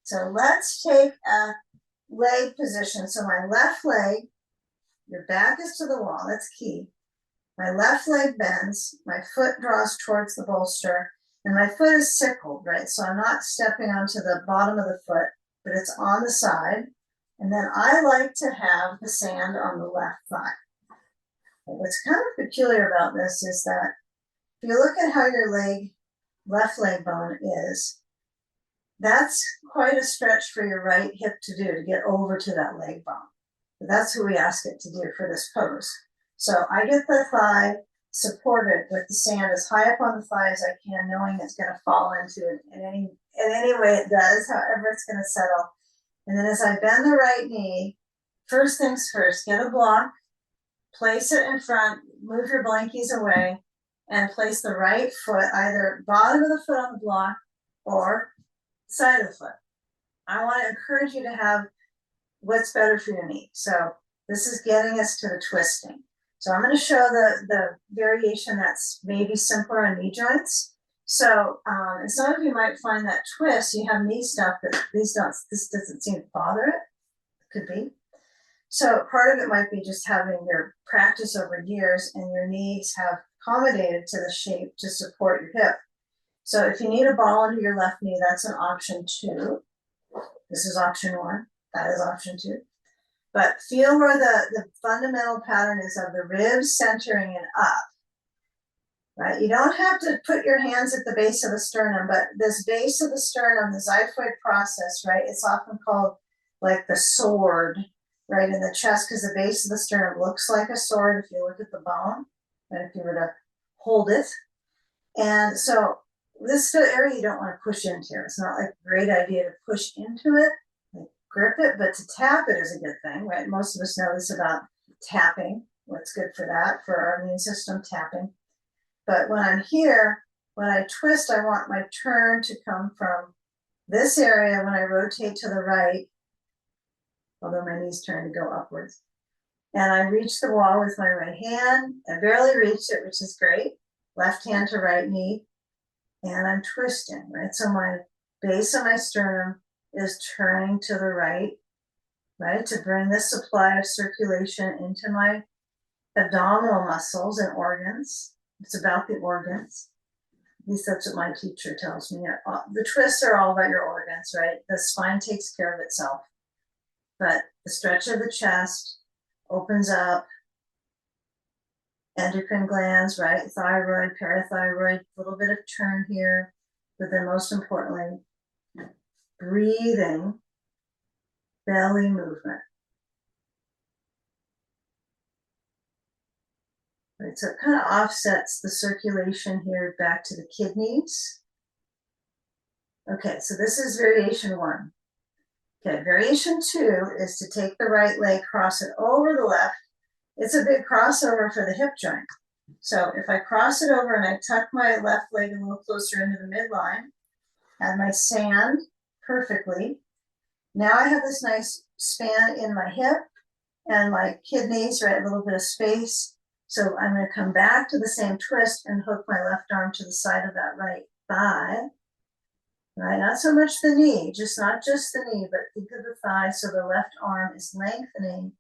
So let's take a leg position. So my left leg, your back is to the wall, that's key. My left leg bends, my foot draws towards the bolster, and my foot is sickled, right? So I'm not stepping onto the bottom of the foot, but it's on the side. And then I like to have the sand on the left thigh. What's kind of peculiar about this is that if you look at how your left leg bone is, that's quite a stretch for your right hip to do to get over to that leg bone. But that's what we ask it to do for this pose. So I get the thigh supported with the sand as high up on the thigh as I can, knowing it's going to fall into it in any way it does, however it's going to settle. And then as I bend the right knee, first things first, get a block, place it in front, move your blankies away, and place the right foot either bottom of the foot on the block or side of the foot. I want to encourage you to have what's better for your knee. So this is getting us to the twisting. So I'm going to show the variation that's maybe simpler on knee joints. So, and some of you might find that twist, you have knee stuff, but this doesn't seem to bother it. Could be. So part of it might be just having your practice over years and your knees have accommodated to the shape to support your hip. So if you need a ball under your left knee, that's an option 2. This is option 1. That is option 2. But feel where the fundamental pattern is of the ribs centering and up. Right? You don't have to put your hands at the base of the sternum, but this base of the sternum, the xiphoid process, right? It's often called like the sword, right, in the chest, because the base of the sternum looks like a sword if you look at the bone, and if you were to hold it. And so this is the area you don't want to push into. It's not like a great idea to push into it, like grip it, but to tap it is a good thing, right? Most of us know this about tapping. What's good for that, for our immune system, tapping. But when I'm here, when I twist, I want my turn to come from this area when I rotate to the right, although my knees turn to go upwards. And I reach the wall with my right hand. I barely reached it, which is great. Left hand to right knee. And I'm twisting, right? So my base of my sternum is turning to the right, right? To bring the supply of circulation into my abdominal muscles and organs. It's about the organs. At least that's what my teacher tells me. The twists are all about your organs, right? The spine takes care of itself. But the stretch of the chest opens up endocrine glands, right? Thyroid, parathyroid, a little bit of turn here. But then most importantly, breathing, belly movement. Right, so it kind of offsets the circulation here back to the kidneys. Okay, so this is variation 1. Okay, variation 2 is to take the right leg, cross it over the left. It's a big crossover for the hip joint. So if I cross it over and I tuck my left leg a little closer into the midline, and my sand perfectly, now I have this nice span in my hip and my kidneys, right, a little bit of space. So I'm going to come back to the same twist and hook my left arm to the side of that right thigh. Right, not so much the knee, not just the knee, but think of the thigh. So the left arm is lengthening.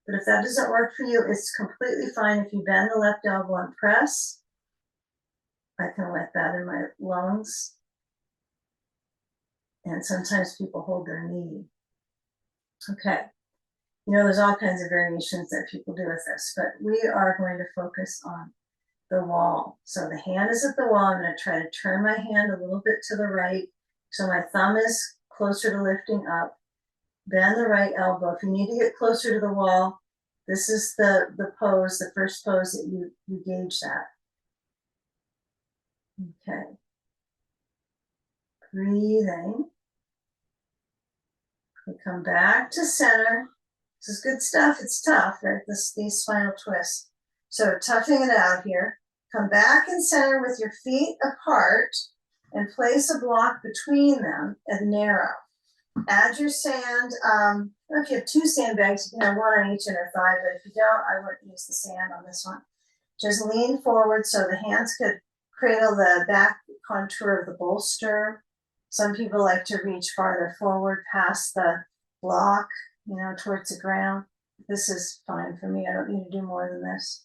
But if that doesn't work for you, it's completely fine. If you bend the left elbow and press, I can let that in my lungs. And sometimes people hold their knee. Okay. You know, there's all kinds of variations that people do with this, but we are going to focus on the wall. So the hand is at the wall. I'm going to try to turn my hand a little bit to the right. So my thumb is closer to lifting up. Bend the right elbow. If you need to get closer to the wall, this is the pose, the first pose that you gauge that. Okay. Breathing. We come back to center. This is good stuff. It's tough, right? These spinal twists. So toughing it out here. Come back in center with your feet apart and place a block between them and narrow. Add your sand. If you have 2 sandbags, you can have 1 on each inner thigh, but if you don't, I wouldn't use the sand on this one. Just lean forward so the hands could cradle the back contour of the bolster. Some people like to reach farther forward past the block, you know, towards the ground. This is fine for me. I don't need to do more than this.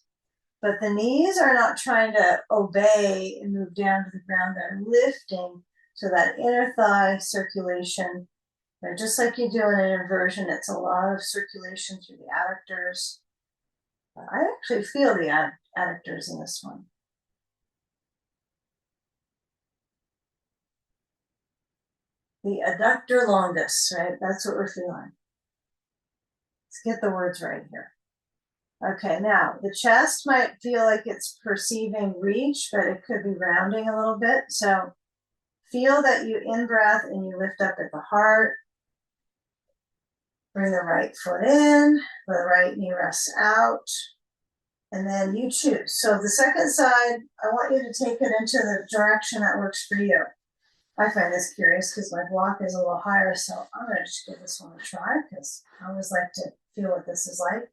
But the knees are not trying to obey and move down to the ground. They're lifting so that inner thigh circulation, just like you do in an inversion, it's a lot of circulation through the adductors. I actually feel the adductors in this one. The adductor longus, right? That's what we're feeling. Let's get the words right here. Okay, now the chest might feel like it's perceiving reach, but it could be rounding a little bit. So feel that you in-breath and you lift up at the heart. Bring the right foot in, the right knee rests out. And then you choose. So the second side, I want you to take it into the direction that works for you. I find this curious because my block is a little higher, so I'm going to just give this one a try because I always like to feel what this is like.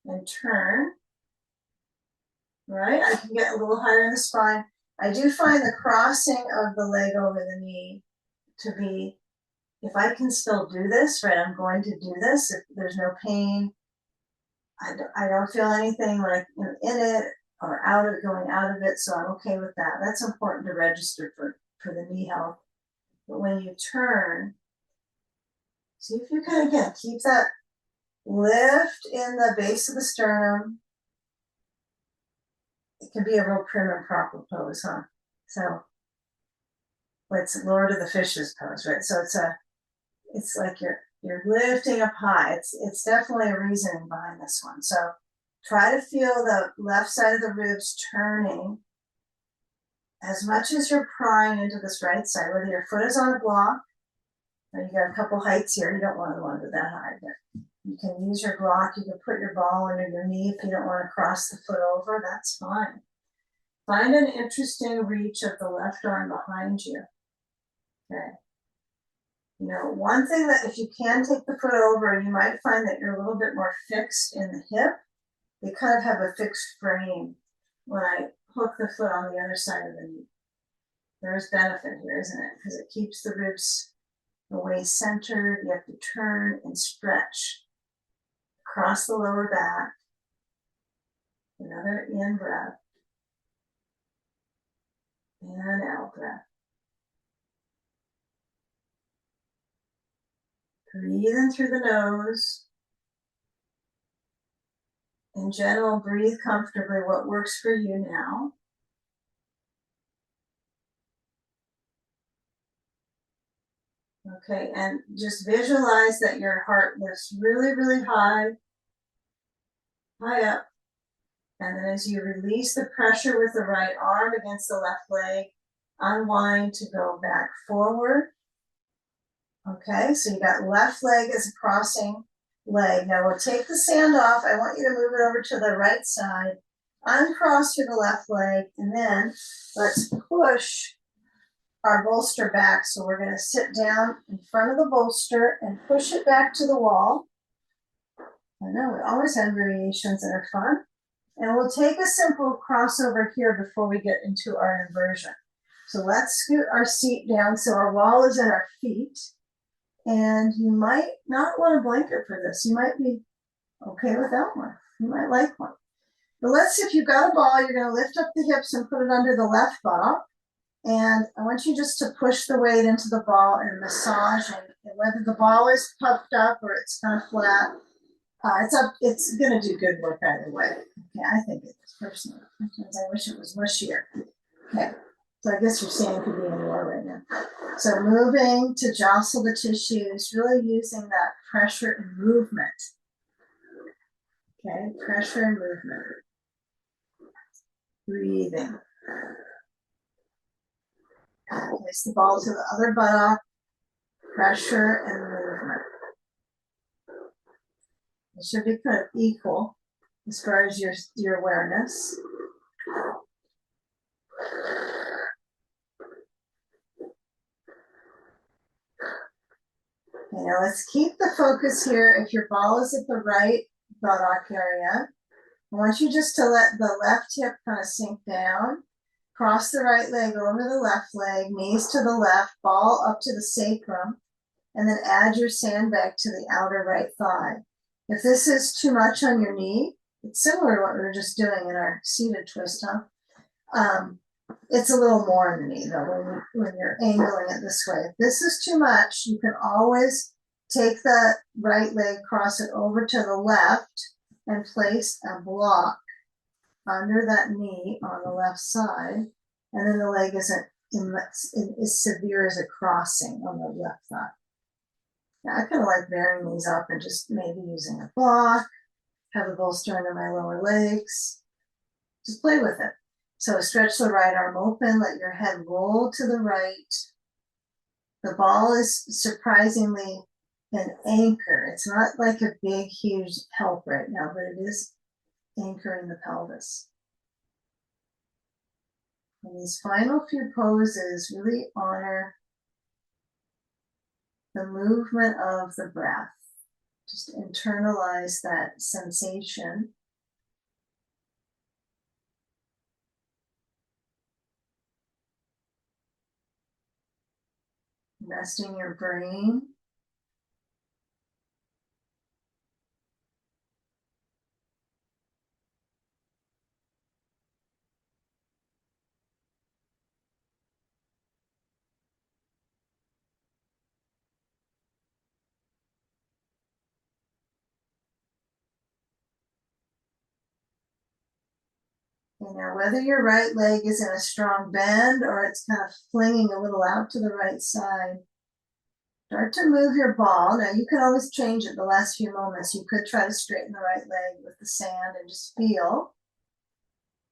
And turn. Right? I can get a little higher in the spine. I do find the crossing of the leg over the knee to be, if I can still do this, right, I'm going to do this. If there's no pain, I don't feel anything when I'm in it or out of going out of it, so I'm okay with that. That's important to register for the knee health. But when you turn, see if you can, again, keep that lift in the base of the sternum. It can be a real prim and proper pose, huh? So it's Lord of the Fishes pose, right? So it's like you're lifting up high. It's definitely a reasoning behind this one. So try to feel the left side of the ribs turning as much as you're prying into this right side, whether your foot is on a block, or you got a couple heights here. You don't want to go that high, but you can use your block. You can put your ball under your knee if you don't want to cross the foot over. That's fine. Find an interesting reach of the left arm behind you. Okay. You know, one thing that if you can take the foot over, you might find that you're a little bit more fixed in the hip. They kind of have a fixed frame when I hook the foot on the other side of the knee. There's benefit here, isn't it? Because it keeps the ribs the waist centered. You have to turn and stretch across the lower back. Another in breath. And out breath. Breathe in through the nose. In general, breathe comfortably what works for you now. Okay, and just visualize that your heart lifts really, really high up. And then as you release the pressure with the right arm against the left leg, unwind to go back forward. Okay, so you got left leg as a crossing leg. Now we'll take the sand off. I want you to move it over to the right side, uncross through the left leg, and then let's push our bolster back. So we're going to sit down in front of the bolster and push it back to the wall. I know we always have variations that are fun. And we'll take a simple crossover here before we get into our inversion. So let's scoot our seat down so our wall is at our feet. And you might not want a blanket for this. You might be okay without one. You might like one. But let's see, if you've got a ball, you're going to lift up the hips and put it under the left buttock. And I want you just to push the weight into the ball and massaging. And whether the ball is puffed up or it's kind of flat, it's going to do good work either way. Okay, I think it is personally. Sometimes I wish it was mushier. Okay, so I guess your sand could be anywhere right now. So moving to jostle the tissues, really using that pressure and movement. Okay, pressure and movement. Breathing. Place the ball to the other buttock. Pressure and movement. It should be kind of equal as far as your awareness. Okay, now let's keep the focus here. If your ball is at the right buttock area, I want you just to let the left hip kind of sink down. Cross the right leg over the left leg, knees to the left, ball up to the sacrum, and then add your sandbag to the outer right thigh. If this is too much on your knee, it's similar to what we were just doing in our seated twist, huh? It's a little more in the knee, though, when you're angling it this way. If this is too much, you can always take the right leg, cross it over to the left, and place a block under that knee on the left side, and then the leg isn't as severe as a crossing on the left thigh. Now, I kind of like varying these up and just maybe using a block, have a bolster under my lower legs. Just play with it. So stretch the right arm open, let your head roll to the right. The ball is surprisingly an anchor. It's not like a big, huge help right now, but it is anchoring the pelvis. And these final few poses really honor the movement of the breath. Just internalize that sensation. Resting your brain. You know, whether your right leg is in a strong bend or it's kind of flinging a little out to the right side, start to move your ball. Now you can always change it the last few moments. You could try to straighten the right leg with the sand and just feel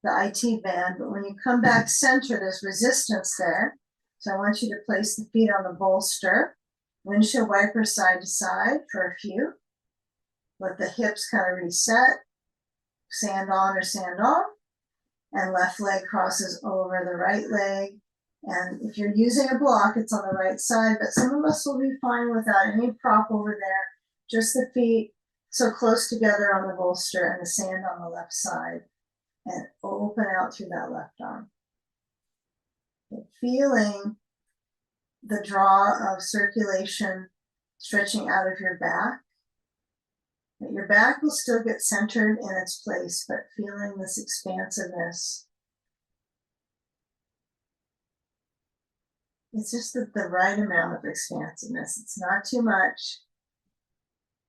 the IT band, but when you come back center, there's resistance there. So I want you to place the feet on the bolster, windshield wiper side to side for a few. Let the hips kind of reset, sand on or sand off. And left leg crosses over the right leg. And if you're using a block, it's on the right side, but some of us will be fine without any prop over there, just the feet so close together on the bolster and the sand on the left side, and open out through that left arm. And feeling the draw of circulation stretching out of your back. That your back will still get centered in its place, but feeling this expansiveness. It's just the right amount of expansiveness. It's not too much,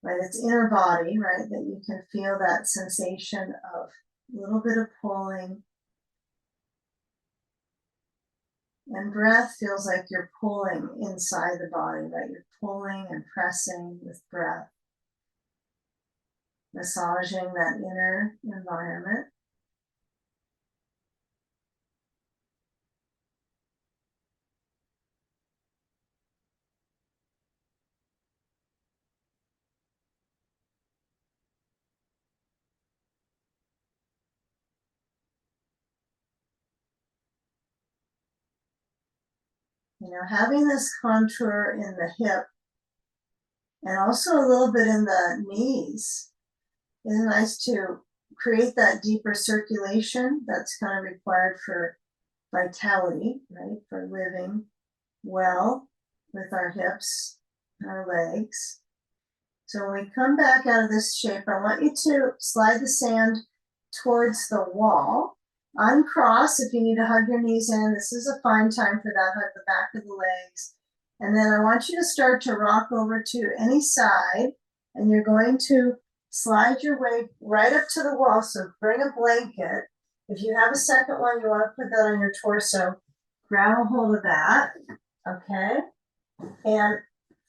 right? It's inner body, right? That you can feel that sensation of a little bit of pulling. And breath feels like you're pulling inside the body, right? You're pulling and pressing with breath. Massaging that inner environment. You know, having this contour in the hip and also a little bit in the knees is nice to create that deeper circulation that's kind of required for vitality, right? For living well with our hips and our legs. So when we come back out of this shape, I want you to slide the sand towards the wall. Uncross if you need to hug your knees in. This is a fine time for that. Hug the back of the legs. And then I want you to start to rock over to any side, and you're going to slide your way right up to the wall. So bring a blanket. If you have a second one, you want to put that on your torso. Grab a hold of that, okay? And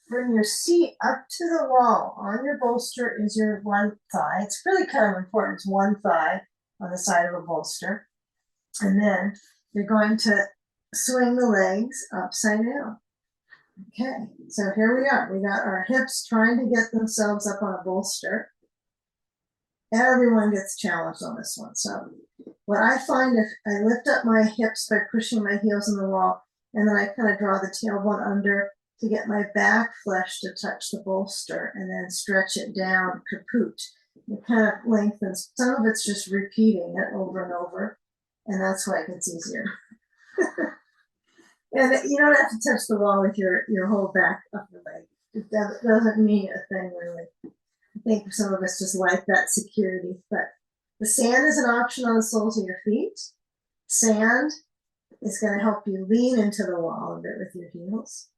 bring your seat up to the wall. On your bolster is your one thigh. It's really kind of important. It's one thigh on the side of a bolster. And then you're going to swing the legs upside down. Okay, so here we are. We got our hips trying to get themselves up on a bolster. Everyone gets challenged on this one. So what I find, if I lift up my hips by pushing my heels in the wall, and then I kind of draw the tailbone under to get my back flesh to touch the bolster, and then stretch it down, kaput. It kind of lengthens. Some of it's just repeating it over and over, and that's why it gets easier. And you don't have to touch the wall with your whole back of the leg. It doesn't mean a thing, really. I think some of us just like that security, but the sand is an option on the soles of your feet. Sand is going to help you lean into the wall a bit with your heels.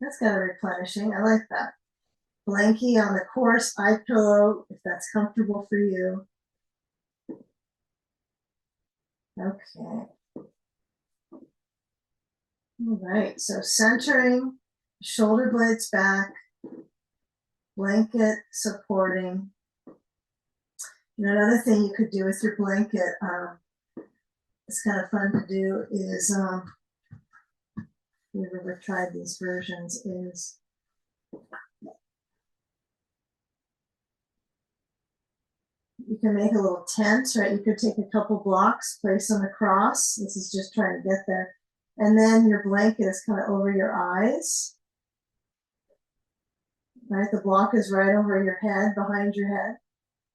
That's kind of replenishing. I like that. Blankie on the coarse eye pillow, if that's comfortable for you. Okay. All right, so centering, shoulder blades back, blanket supporting. You know, another thing you could do with your blanket, it's kind of fun to do, is, if you've ever tried these versions, is you can make a little tent, right? You could take a couple blocks, place on the cross. This is just trying to get there. And then your blanket is kind of over your eyes. Right? The block is right over your head, behind your head.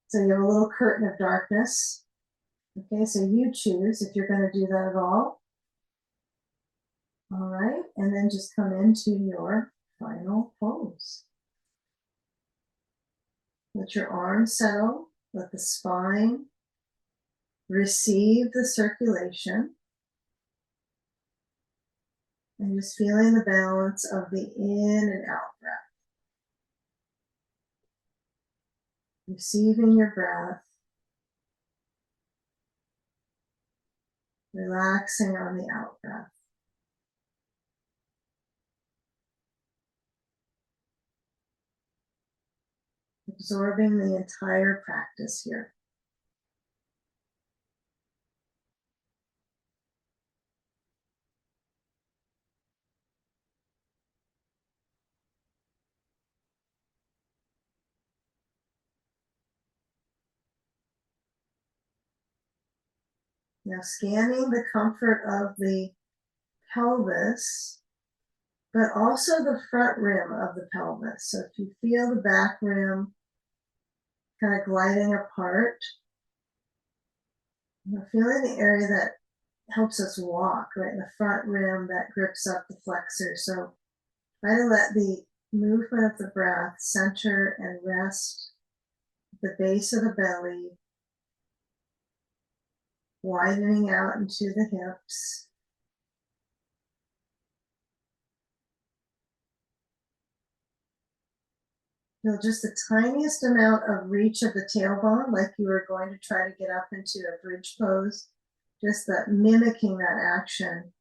So you have a little curtain of darkness. Okay, so you choose if you're going to do that at all. All right, and then just come into your final pose. Let your arms settle, let the spine receive the circulation. And just feeling the balance of the in and out breath. Receiving your breath. Relaxing on the out breath. Absorbing the entire practice here. Now scanning the comfort of the pelvis, but also the front rim of the pelvis. So if you feel the back rim kind of gliding apart, you're feeling the area that helps us walk, right? In the front rim that grips up the flexor. So try to let the movement of the breath center and rest at the base of the belly, widening out into the hips. Feel just the tiniest amount of reach of the tailbone, like you were going to try to get up into a bridge pose. Just that mimicking that action.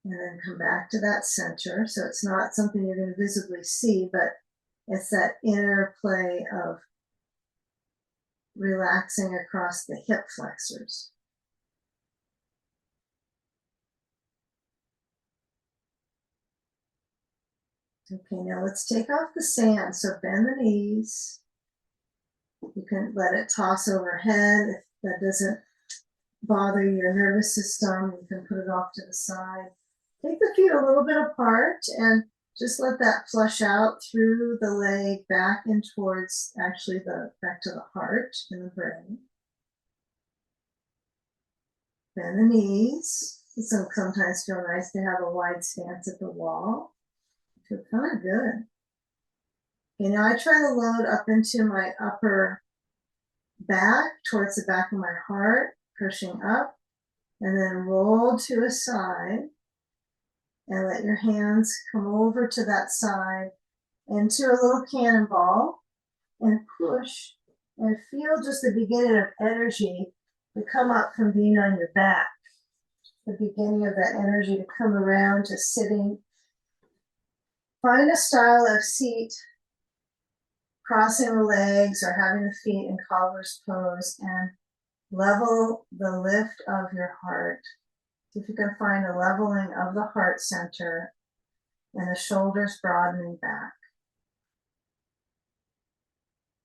And then come back to that center. So it's not something you're going to visibly see, but it's that inner play of relaxing across the hip flexors. Okay, now let's take off the sand. So bend the knees. You can let it toss overhead. If that doesn't bother your nervous system, you can put it off to the side. Take the feet a little bit apart and just let that flush out through the leg back and towards actually back to the heart and the brain. Bend the knees. So sometimes feel nice to have a wide stance at the wall. Feel kind of good. Okay, now I try to load up into my upper back towards the back of my heart, pushing up, and then roll to a side and let your hands come over to that side into a little cannonball and push and feel just the beginning of energy to come up from being on your back. The beginning of that energy to come around to sitting. Find a style of seat, crossing the legs or having the feet in cobbler's pose, and level the lift of your heart. See if you can find a leveling of the heart center and the shoulders broadening back.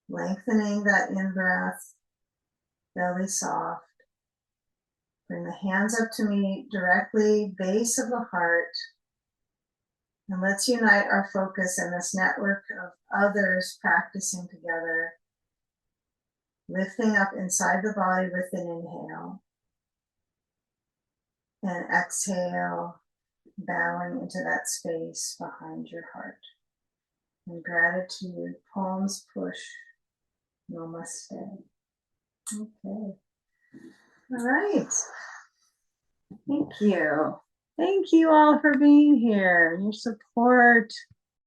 Lengthening that in-breath, belly soft. Bring the hands up to meet directly base of the heart. And let's unite our focus in this network of others practicing together. Lifting up inside the body with an inhale. And exhale, bowing into that space behind your heart. In gratitude, palms push, namaste. Okay. All right. Thank you. Thank you all for being here, your support.